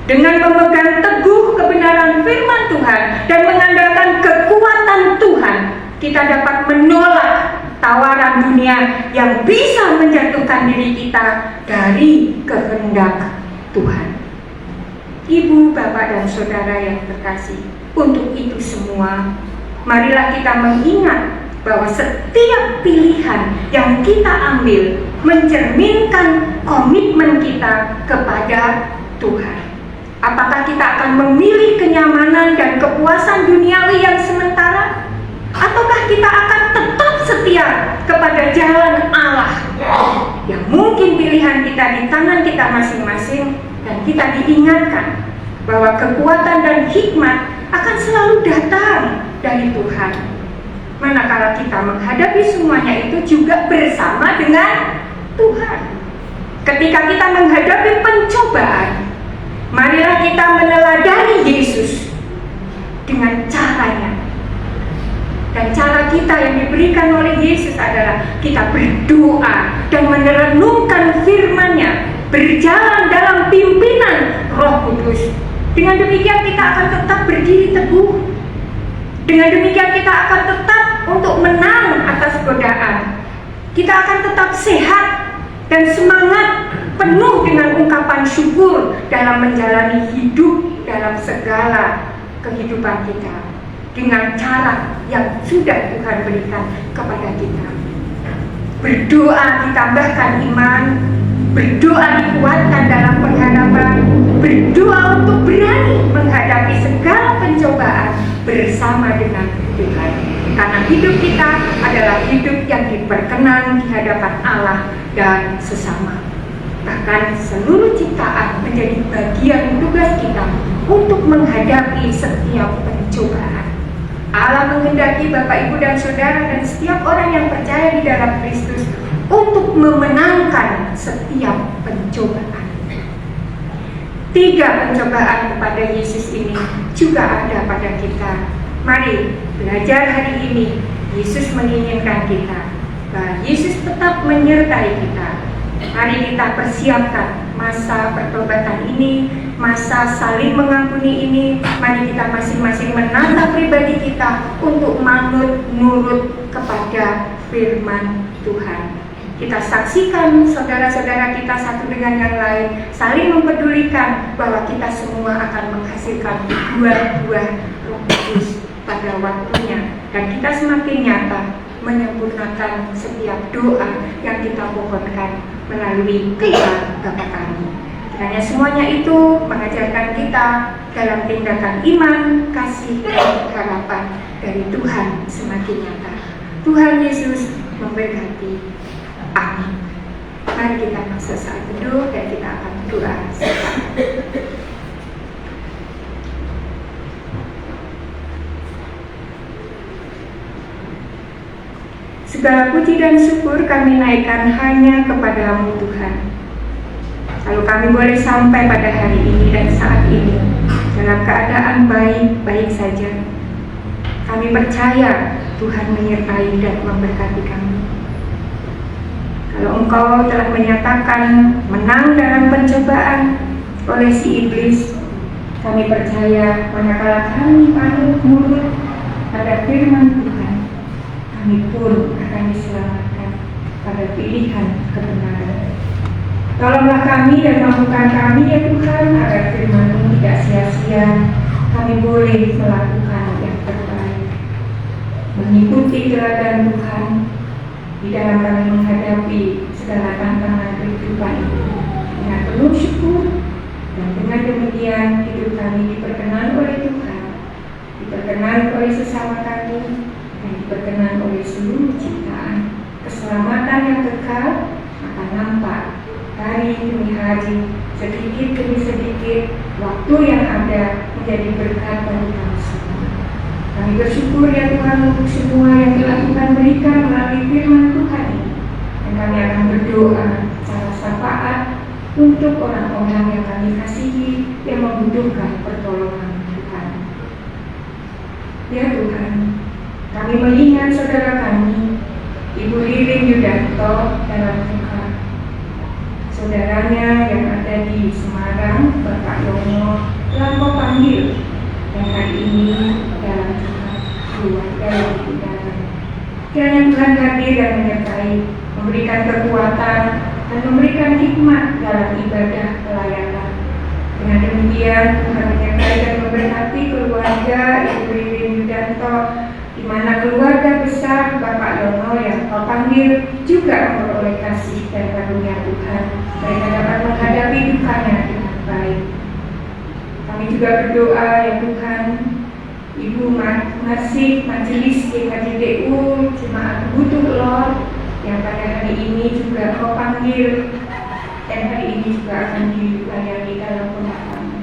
Dengan memegang teguh kebenaran firman Tuhan dan mengandalkan kekuatan Tuhan, kita dapat menolak tawaran dunia yang bisa menjatuhkan diri kita dari kehendak Tuhan. Ibu, bapak, dan saudara yang terkasih, untuk itu semua, marilah kita mengingat bahwa setiap pilihan yang kita ambil mencerminkan komitmen kita kepada Tuhan. Apakah kita akan memilih kenyamanan dan kepuasan duniawi yang sementara? Ataukah kita akan tetap setia kepada jalan Allah? Yang mungkin pilihan kita di tangan kita masing-masing, dan kita diingatkan bahwa kekuatan dan hikmat akan selalu datang dari Tuhan. Manakala kita menghadapi semuanya itu juga bersama dengan Tuhan. Ketika kita menghadapi pencobaan, marilah kita meneladani Yesus dengan caranya. Dan cara kita yang diberikan oleh Yesus adalah kita berdoa dan merenungkan firman-Nya, berjalan dalam pimpinan Roh Kudus. Dengan demikian kita akan tetap berdiri teguh. Dengan demikian kita akan tetap untuk menang atas godaan. Kita akan tetap sehat dan semangat, penuh dengan ungkapan syukur dalam menjalani hidup dalam segala kehidupan kita dengan cara yang sudah Tuhan berikan kepada kita. Berdoa ditambahkan iman, berdoa dikuatkan dalam penghadapan, berdoa untuk berani menghadapi segala pencobaan bersama dengan Tuhan. Karena hidup kita adalah hidup yang diperkenan di hadapan Allah dan sesama. Bahkan seluruh ciptaan menjadi bagian tugas kita untuk menghadapi setiap pencobaan. Allah menghendaki Bapak, Ibu, dan Saudara dan setiap orang yang percaya di dalam Kristus untuk memenangkan setiap pencobaan. 3 pencobaan kepada Yesus ini juga ada pada kita. Mari belajar hari ini. Yesus menginginkan kita, bahwa Yesus tetap menyertai kita. Mari kita persiapkan masa pertobatan ini, masa saling mengampuni ini. Mari kita masing-masing menata pribadi kita untuk manut nurut kepada firman Tuhan. Kita saksikan saudara-saudara kita satu dengan yang lain, saling mempedulikan bahwa kita semua akan menghasilkan buah-buah Roh Kudus pada waktunya, dan kita semakin nyata menyempurnakan setiap doa yang kita mohonkan melalui doa Bapa Kami. Kiranya semuanya itu mengajarkan kita dalam tindakan iman, kasih, dan harapan dari Tuhan semakin nyata. Tuhan Yesus memberkati. Amin. Mari kita masuk saat teduh dan kita akan berdoa bersama. Segala puji dan syukur kami naikkan hanya kepada-Mu Tuhan. Lalu kami boleh sampai pada hari ini dan saat ini dalam keadaan baik-baik saja. Kami percaya Tuhan menyertai dan memberkati kami. Kalau Engkau telah menyatakan menang dalam pencobaan oleh si iblis, kami percaya manakala kami panut nurut pada firman Tuhan, kami pun akan diselamatkan pada pilihan kebenaran. Tolonglah kami dan mampukan kami ya Tuhan, agar firman-Mu tidak sia-sia. Kami boleh melakukan yang terbaik. mengikuti teladan Tuhan di dalam kami menghadapi segala tantangan kehidupan ini dengan penuh syukur, dan dengan demikian hidup kami diperkenan oleh Tuhan, diperkenan oleh sesama kami, dan diperkenan oleh seluruh ciptaan. Keselamatan yang kekal akan nampak hari demi hari, sedikit demi sedikit. Waktu yang ada menjadi berkat bagi kami semua. Kami bersyukur ya Tuhan untuk semua yang telah Tuhan berikan melalui firman Tuhan ini. Dan kami akan berdoa secara syafaat untuk orang-orang yang kami kasihi yang membutuhkan pertolongan Tuhan. Ya Tuhan, kami mengingat saudara kami, Ibu Ririn Yudanto dalam duka. Saudaranya yang ada di Semarang, Bapak Yono, telah Kau panggil, dan hari ini dalam duka keluarga yang ditinggalkan. Kiranya Tuhan hadir dan menyertai, memberikan kekuatan dan memberikan hikmat dalam ibadah pelayanan. Dengan demikian Tuhan menyertai dan memberkati keluarga Ibu Ririn Yudanto, di mana keluarga besar Bapak Yono yang Kau panggil juga memperoleh kasih dan karunia Tuhan. Mereka dapat menghadapi dukanya dengan baik. Kami juga berdoa ya Tuhan, Ibu Masih Majelis GKJDU Jemaat Butuh Lord yang pada hari ini juga Kau panggil, dan hari ini juga akan dilayani dalam pemakaman.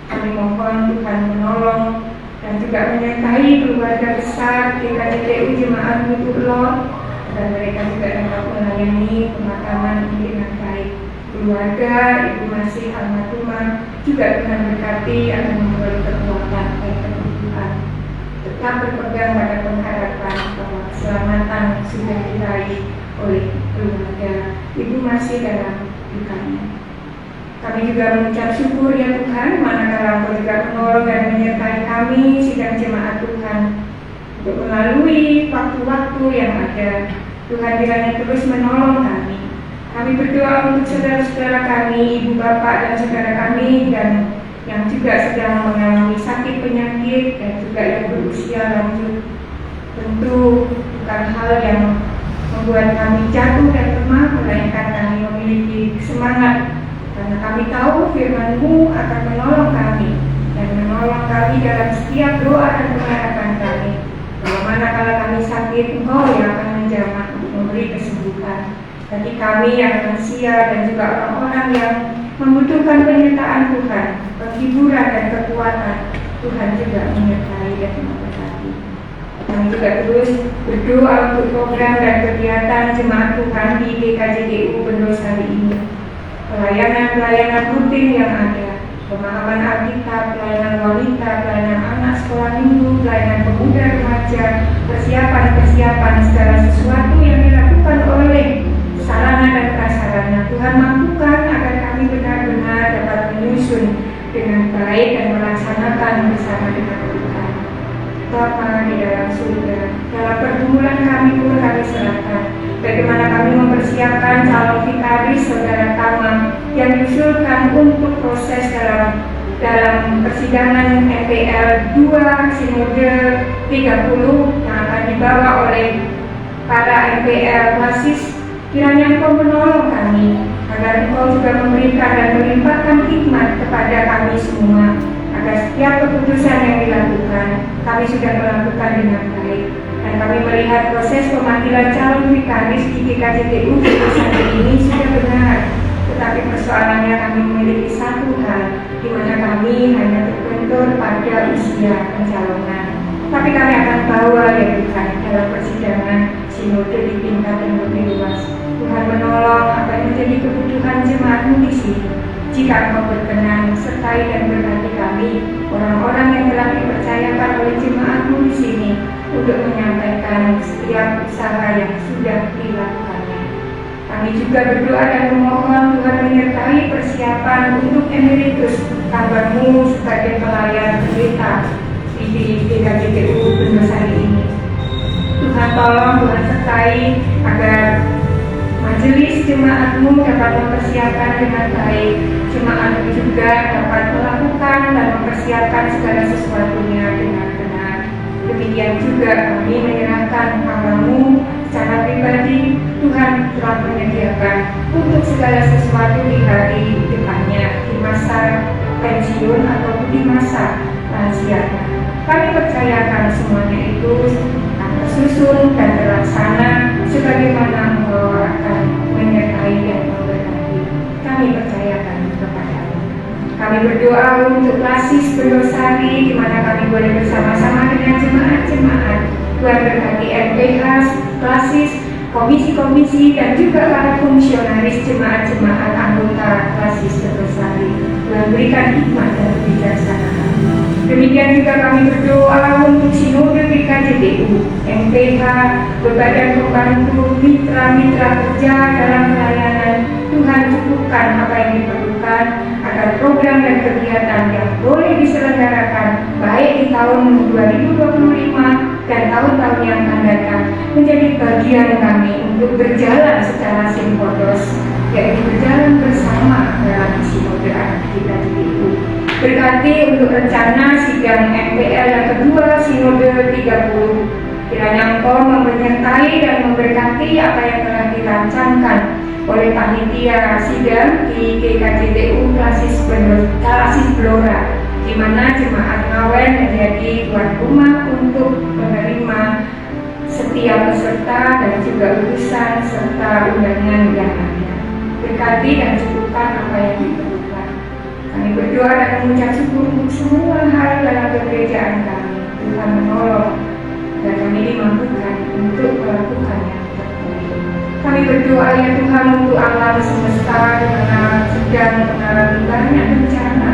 Kami mohon Tuhan menolong dan juga menyertai keluarga besar GKJDU Jemaat Butuh Lord, dan mereka juga dapat melayani pemakaman ini dengan baik. Keluarga Ibu Masih Almarhumah juga Tuhan berkati akan memberi kekuatan dan kebutuhan. Tetap berpegang pada pengharapan bahwa keselamatan sudah diraih oleh keluarga Ibu Masih dalam dukanya. Kami juga mengucap syukur ya Tuhan, manakala Engkau juga menolong dan menyertai kami sidang jemaat Tuhan untuk melalui waktu-waktu yang ada. Tuhan kiranya terus menolong kami. Kami berdoa untuk saudara-saudara kami, ibu bapak dan saudara kami, dan yang juga sedang mengalami sakit penyakit dan juga yang berusia lanjut. Tentu bukan hal yang membuat kami jatuh dan lemah, melainkan kami memiliki semangat karena kami tahu firman-Mu akan menolong kami dan menolong kami dalam setiap doa dan pengharapan kami. Bahwa manakala kami sakit, Engkau yang akan menjamah untuk memberi kesembuhan. Bagi kami yang lansia dan juga orang-orang yang membutuhkan penyertaan Tuhan, penghiburan dan kekuatan, Tuhan juga menyertai dan memberkati. Kami juga terus berdoa untuk program dan kegiatan jemaat Tuhan di GKJDU Bendos hari ini. Pelayanan-pelayanan rutin yang ada, pemahaman Alkitab, pelayanan wanita, pelayanan anak sekolah minggu, pelayanan pemuda remaja, persiapan-persiapan segala sesuatu yang dilakukan oleh sarana dan prasarana. Tuhan mampukan agar kami benar-benar dapat menyusun dengan baik dan melaksanakan bersama dengan Tuhan. Bapa di dalam surga, dalam pergumulan kami pun kami serahkan. Bagaimana kami mempersiapkan calon vikaris saudara Tama yang diusulkan untuk proses dalam persidangan MPL 2 Sinode 30 yang akan dibawa oleh para MPL basis. Kiranya Engkau menolong kami, agar Engkau juga memberikan dan melimpahkan hikmat kepada kami semua, agar setiap keputusan yang dilakukan, kami sudah melakukan dengan baik. Dan kami melihat proses pemanggilan calon vikaris di GKJDU hari ini sudah benar. Tetapi persoalannya kami memiliki satu hal, di mana kami hanya terbentur pada usia pencalonan. Tapi kami akan bawa ya Tuhan dalam persidangan sinode di tingkat yang lebih luas. Tuhan menolong apa yang menjadi kebutuhan jemaat-Mu di sini. Jika Engkau berkenan, sertai dan berkati kami, orang-orang yang telah dipercayakan oleh jemaat-Mu di sini, untuk menyampaikan setiap usaha yang sudah dilakukannya. Kami juga berdoa dan memohon Tuhan menyertai persiapan untuk emeritus hamba-Mu sebagai pelayan pendeta di GKJDU Bendos hari ini. Tuhan tolong, Tuhan sertai agar majelis jemaat-Mu dapat mempersiapkan dengan baik. Jemaat-Mu juga dapat melakukan dan mempersiapkan segala sesuatunya dengan benar. Demikian juga kami menyerahkan Tuhan hamba-Mu secara pribadi, Tuhan telah menyediakan untuk segala sesuatu di hari depannya, di masa pensiun ataupun di masa lansianya. Kami percayakan semuanya itu akan tersusun dan terlaksana sebagaimana Engkau akan menyertai dan memberkati. Kami percayakan kepada-Mu. Kami berdoa untuk Klasis Bendosari, di mana kami boleh bersama-sama dengan jemaat-jemaat. Tuhan berkati MPH, Klasis, komisi-komisi, dan juga para komisionaris jemaat-jemaat anggota Klasis Bendosari. Tuhan berikan hikmat dan kebijaksanaan. Demikian juga kami berdoa untuk Sinode GKJDU, MPH, berbadan pembantu, mitra-mitra kerja dalam pelayanan. Tuhan cukupkan apa yang diperlukan agar program dan kegiatan yang boleh diselenggarakan baik di tahun 2025 dan tahun-tahun yang akan datang menjadi bagian kami untuk berjalan secara simpodos, yaitu berjalan bersama dalam Sinode kita GKJDU. Berkati untuk rencana sidang MPL yang kedua Sinode 30. Kiranya Engkau menyertai dan memberkati apa yang telah dirancangkan oleh panitia sidang di GKJDU Klasis Blora, di mana jemaat Ngawen menjadi tuan rumah untuk menerima setiap peserta dan juga utusan serta undangan yang ada. Berkati dan cukupkan apa yang diperlukan. Kami berdoa dan mengucap syukur untuk semua hal dalam gereja kami. Tuhan menolong dan kami dimampukan untuk melakukannya. Kami berdoa ya Tuhan untuk alam semesta karena sedang mengalami banyak bencana.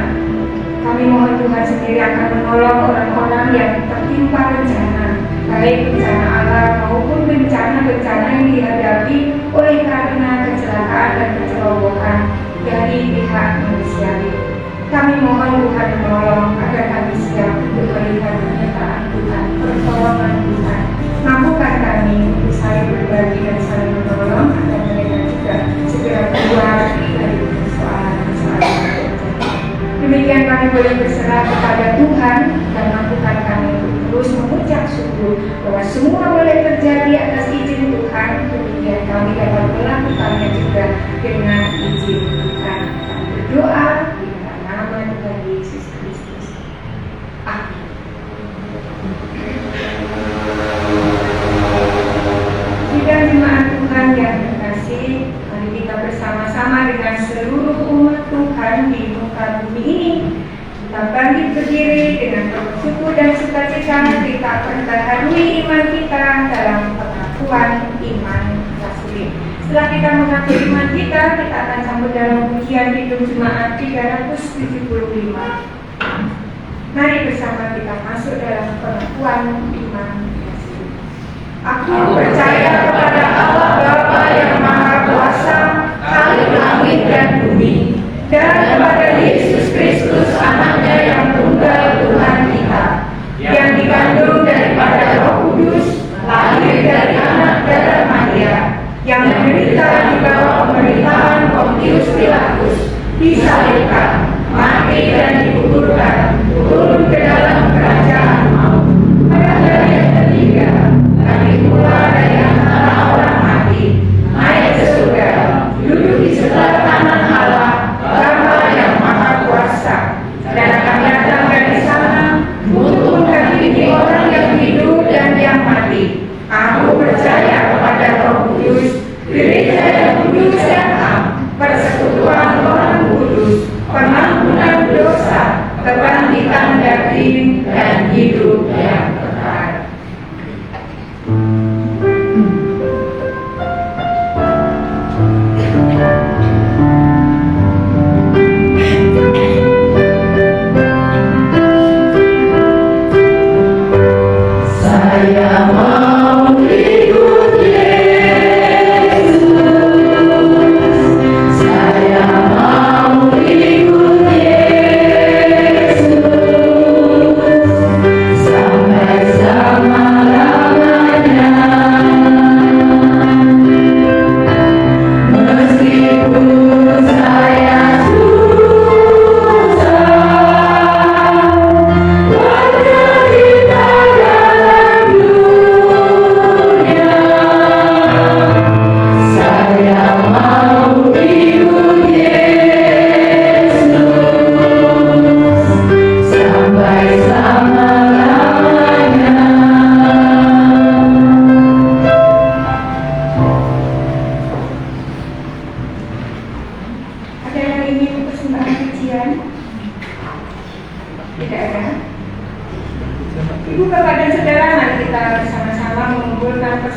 Kami mohon Tuhan sendiri akan menolong orang-orang yang tertimpa bencana, baik bencana alam maupun bencana-bencana yang dihadapi oleh karena kecelakaan dan kecerobohan dari pihak manusiawi. Kami mohon Tuhan menolong agar kami siap untuk melihat pernyataan Tuhan, pertolongan Tuhan. Mampukan kami untuk saling berbagi dan saling menolong agar mereka juga segera keluar dari persoalan-persoalan. Demikian kami boleh berserah kepada Tuhan dan mampukan kami untuk terus mengucap syukur bahwa semua boleh terjadi atas izin Tuhan. Demikian kami dapat melakukannya juga dengan izin Tuhan. Kami berdoa di dalam nama Tuhan Yesus Kristus. Amin. Sidang jemaat Tuhan yang terkasih, mari kita bersama-sama dengan seluruh umat Tuhan di muka bumi ini. Kita bangkit berdiri dengan penuh syukur dan sukacita. Kita perbaharui iman kita dalam pengakuan iman Rasul. Setelah kita mengaku iman kita akan sambut dalam pujian Hidup Jemaat 375. Mari bersama kita masuk dalam pengakuan iman Rasul. Aku percaya kepada Allah Bapa yang Maha Kuasa, Khalik langit dan bumi, dan kepada Yesus Kristus Anaknya yang tunggal Tuhan kita, yang dikandung daripada Roh Kudus, lahir dari anak darah Maria, yang menderita di bawah pemerintahan Pontius Pilatus, disalibkan, mati dan dikuburkan, turun ke dalam kerajaan maut. Pada hari yang ketiga, bangkit pula dari antara orang mati, naik ke surga, duduk di sebelah kanan Allah, Bapa yang Maha Kuasa, dan akan datang dari sana untuk menghakimi orang yang hidup dan yang mati. Aku percaya kepada Roh Kudus, gereja yang kudus dan am, persekutuan orang kudus, pengampunan dosa, kebangkitan daging, dan hidup yang kekal. Saya mau ikut Yesus, saya mau ikut Yesus sampai selama-lamanya. Meskipun saya susah, menderita dalam dunia.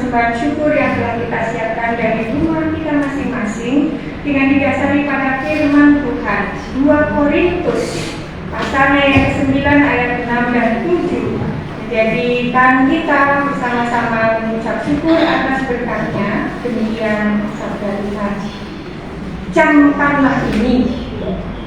persembahan syukur yang telah kita siapkan dari rumah kita masing-masing dengan didasari pada firman Tuhan 2 Korintus pasalnya yang ke-9 ayat 6 dan 7. Jadi dan kita bersama-sama mengucap syukur atas berkatnya. Demikian sabda Tuhan. Camkanlah ini,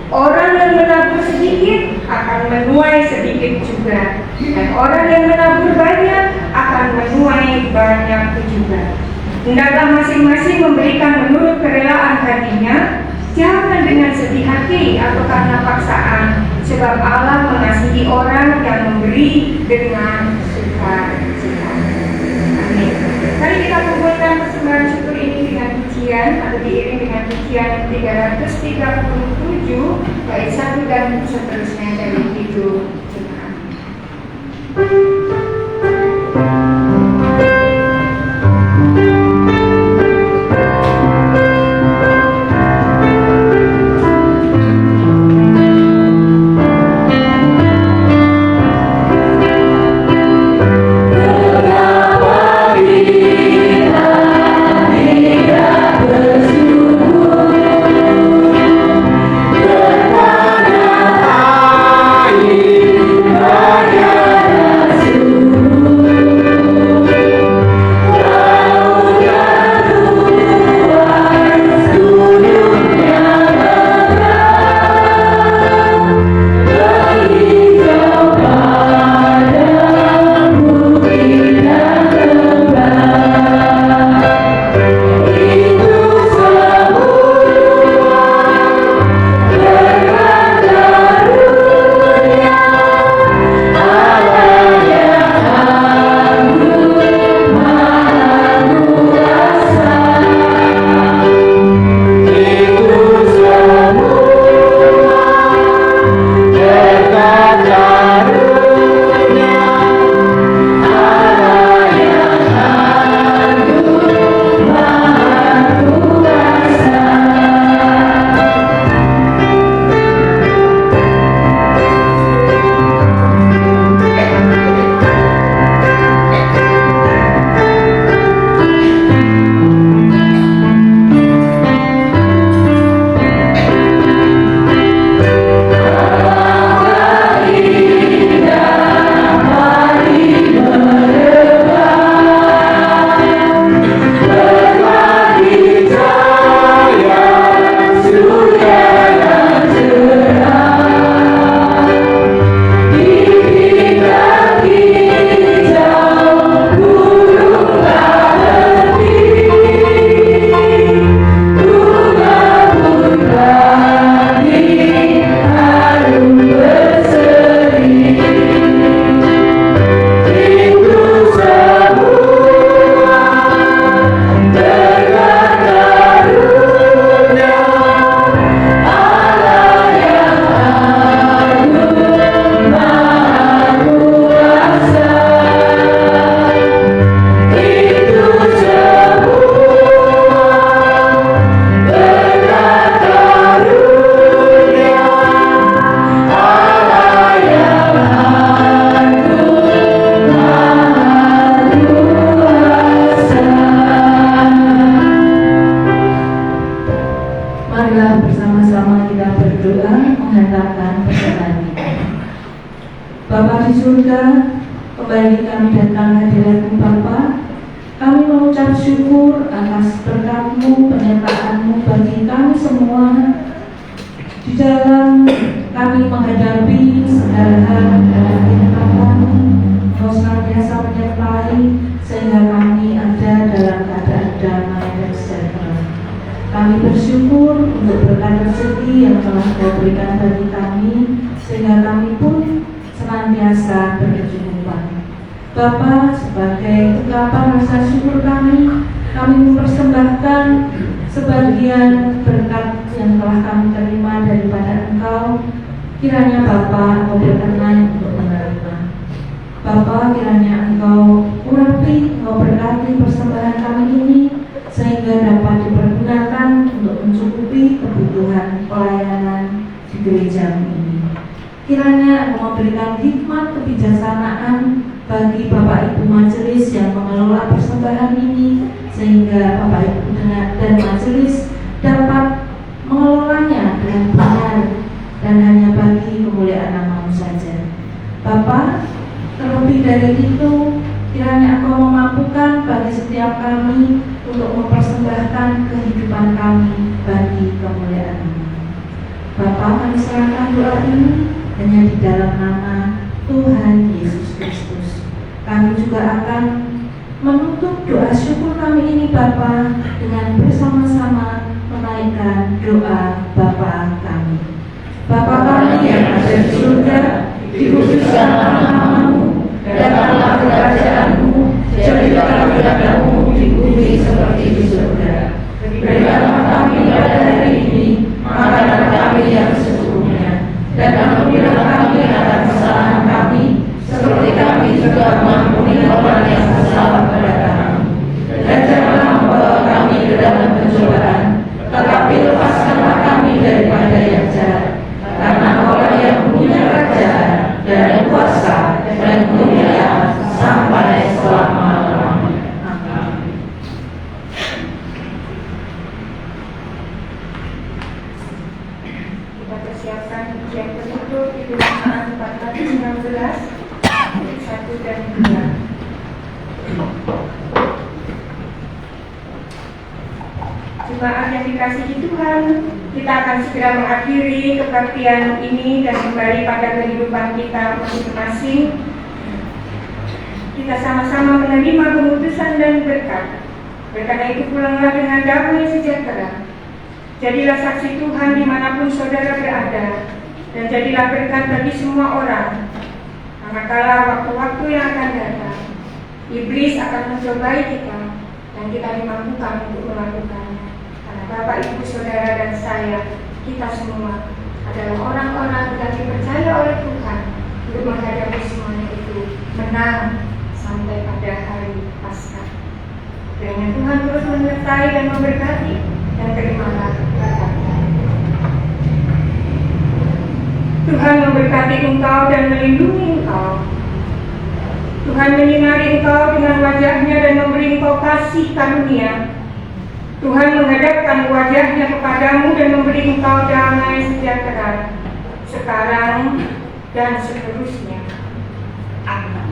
orang yang menabur sedikit akan menuai sedikit juga, dan orang yang menabur banyak akan menuai banyak juga. Hendaklah masing-masing memberikan menurut kerelaan hatinya, jangan dengan sedih hati atau karena paksaan, sebab Allah mengasihi orang yang memberi dengan suka-suka. Amin. Mari kita kumpulkan persembahan syukur ini dengan pujian atau diiring dengan pujian 337 bait 1 dan seterusnya dari Kidung Jemaat. Bapa di surga, kembali kami datang hadirat-Mu Bapa. Kami mengucap syukur atas berkat-Mu, penyertaan-Mu bagi kami semua di dalam kami menghadapi segala hal dalam kehidupan kami. Kau senantiasa menyertai sehingga kami ada dalam keadaan damai dan sejahtera. Kami bersyukur untuk berkat rezeki yang telah Kau berikan bagi kami, sehingga kami pun senantiasa berkecukupan. Bapa, sebagai ungkapan rasa syukur kami mempersembahkan sebagian berkat yang telah kami terima daripada Engkau. Kiranya Bapa Engkau berkenan untuk menerima. Bapa, kiranya Engkau urapi, Engkau berkati persembahan kami ini, sehingga dapat dipergunakan untuk mencukupi kebutuhan pelayanan di gereja ini. Kiranya Engkau memberikan hikmat kebijaksanaan bagi Bapak Ibu Majelis yang mengelola persembahan ini, sehingga Bapak Ibu dan majelis dapat mengelolanya dengan benar dan hanya bagi kemuliaan nama-Mu saja. Bapa, terlebih dari itu, kiranya Engkau memampukan bagi setiap kami untuk mempersembahkan kehidupan kami bagi kemuliaan nama. Bapa, kami serahkan doa ini hanya di dalam nama Tuhan Yesus Kristus. Kami juga akan menutup doa syukur kami ini Bapa dengan bersama-sama menaikkan doa Bapa kami. Bapa kami yang ada di surga, dikuduskanlah nama-Mu, datanglah kerajaan-Mu, jadilah kehendakmu di bumi seperti di surga. Berikanlah kami pada hari ini makanan kami yang sesungguhnya, dan ampunilah kami atas kesalahan kami, seperti kami juga mengampuni orang yang bersalah pada kami. Dan janganlah membawa kami ke dalam pencobaan, tetapi lepaskanlah kami daripada yang jahat. Karena Engkau yang punya kerajaan dan kuasa dan kemuliaan sampai selama-lamanya. Amin. Kita persiapkan ujian penutup di Keluaran 14:16, 1 dan 2. Jemaat yang dikasihi Tuhan, kita akan segera mengakhiri kebaktian ini dan kembali pada kehidupan kita masing-masing. Kita sama-sama menerima keputusan dan berkat. Karena itu pulanglah dengan damai sejahtera. Jadilah saksi Tuhan dimanapun saudara berada, dan jadilah berkat bagi semua orang. Manakala waktu-waktu yang akan datang, iblis akan mencobai kita, dan kita dimampukan untuk melakukannya. Karena Bapak, Ibu, Saudara, dan saya, kita semua adalah orang-orang yang dipercaya oleh Tuhan untuk menghadapi semuanya itu menang sampai pada hari Paskah. Kiranya Tuhan terus menyertai dan memberkati, dan terimalah berkat-Nya. Tuhan memberkati engkau dan melindungi engkau. Tuhan menyinari engkau dengan wajah-Nya dan memberi engkau kasih karunia. Tuhan menghadapkan wajah-Nya kepadamu dan memberi engkau damai sejahtera sekarang dan seterusnya. Amin.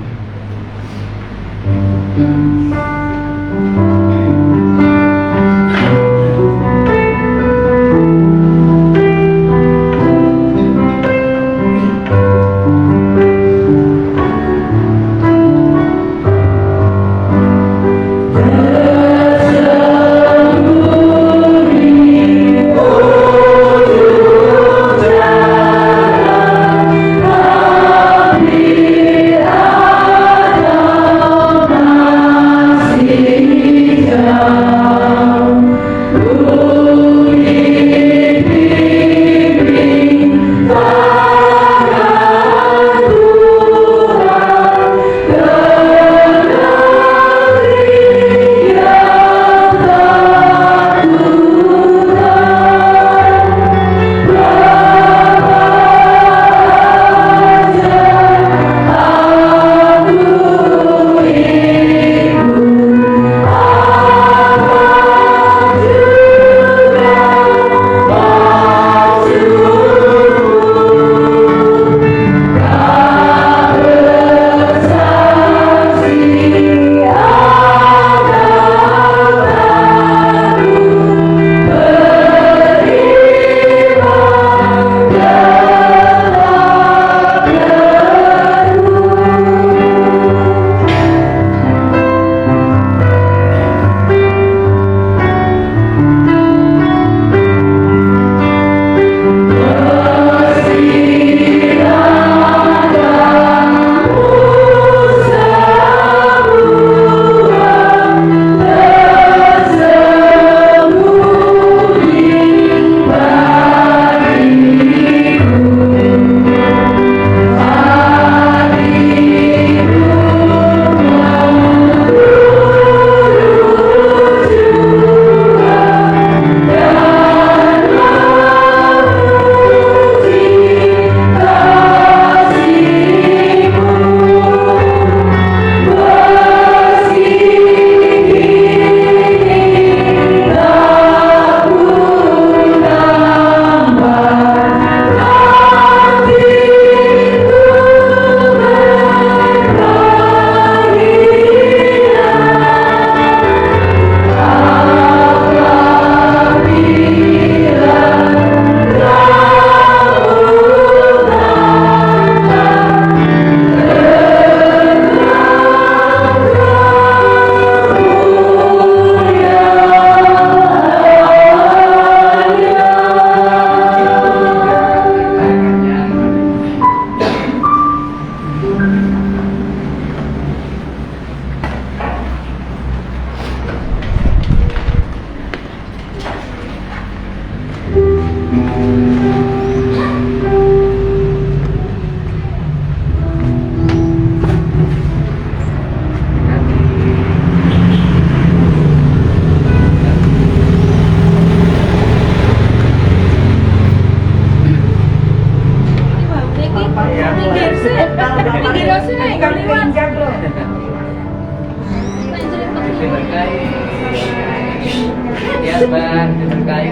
diberkahi. Ya Bang, diberkahi.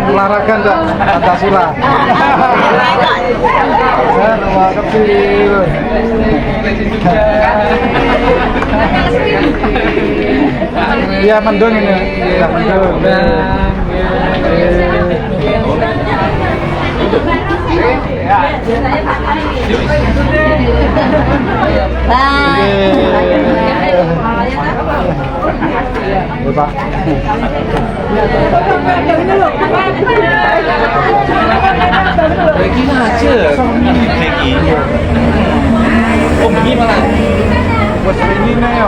Olahraga enggak? Pancasila. Nama kecil. Iya mendung ini. Iya mendung. Pak. Peggy aja. Peggy. Oh, begini malah. Bos ini nih yo.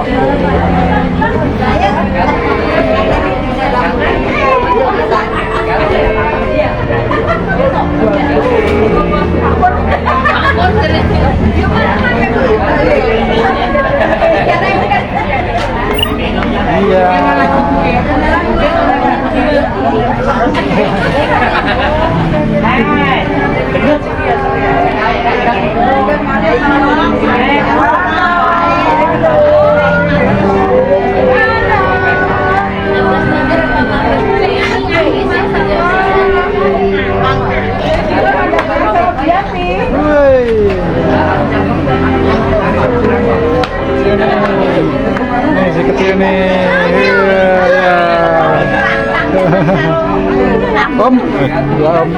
Nih si kecil nih. Iya. Om, ya Om.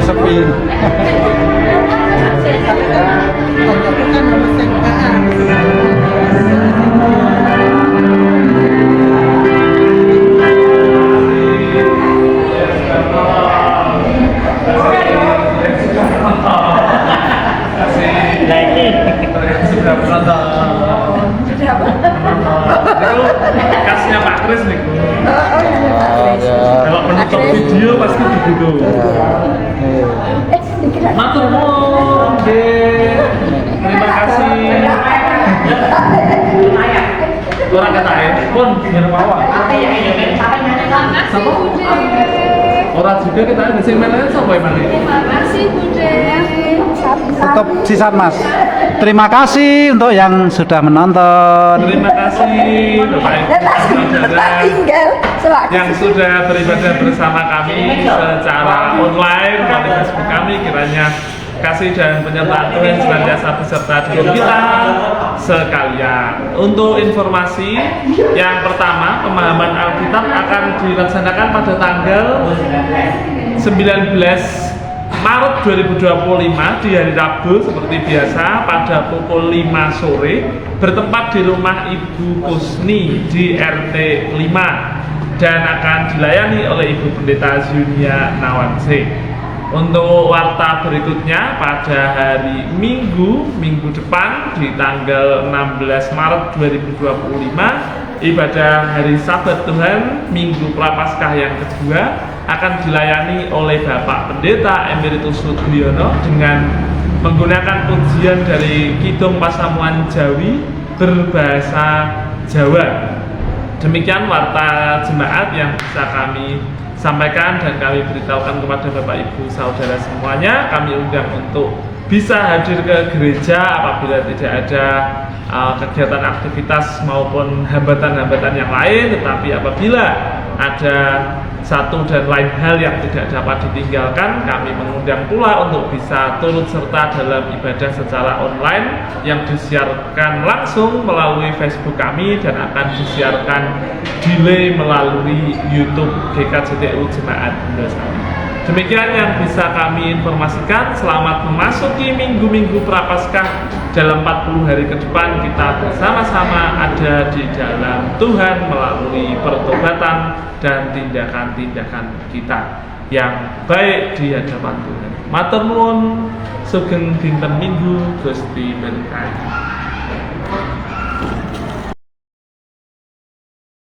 Sepi. Kasnya Pak Kris nih. Kalau penutup video pasti begitu. Matur nuwun, terima kasih. Orang kata pun biar mawar. Sama. Orang juga kita ada sing meneh sapa emang iki? Tetap sisa Mas. Terima kasih untuk yang sudah menonton. Terima kasih Bapak Ibu yang sudah beribadah bersama kami secara online melalui Facebook kami. Kiranya kasih dan penyertaan Tuhan senantiasa beserta dengan kita sekalian. Untuk informasi yang pertama, pemahaman Alkitab akan dilaksanakan pada tanggal 19 Maret 2025 di hari Rabu seperti biasa pada pukul 5 sore bertempat di rumah Ibu Kusni di RT 5 dan akan dilayani oleh Ibu Pendeta Zunia Nawangse. Untuk warta berikutnya pada hari Minggu depan di tanggal 16 Maret 2025, ibadah hari Sabat Tuhan Minggu Prapaskah yang kedua akan dilayani oleh Bapak Pendeta Emeritus Sudriono dengan menggunakan pujian dari Kidung Pasamuan Jawi berbahasa Jawa. Demikian warta jemaat yang bisa kami sampaikan dan kami beritahukan kepada Bapak Ibu Saudara semuanya. Kami undang untuk bisa hadir ke gereja apabila tidak ada kegiatan aktivitas maupun hambatan-hambatan yang lain, tetapi apabila ada satu dan lain hal yang tidak dapat ditinggalkan, kami mengundang pula untuk bisa turut serta dalam ibadah secara online yang disiarkan langsung melalui Facebook kami dan akan disiarkan delay melalui YouTube GKJTU Jemaat Indosari. Demikian yang bisa kami informasikan. Selamat memasuki minggu-minggu Prapaskah. Dalam 40 hari ke depan kita bersama-sama ada di dalam Tuhan melalui pertobatan dan tindakan-tindakan kita yang baik di hadapan Tuhan. Matur nuwun, sugeng dinten Minggu Gusti berkahi.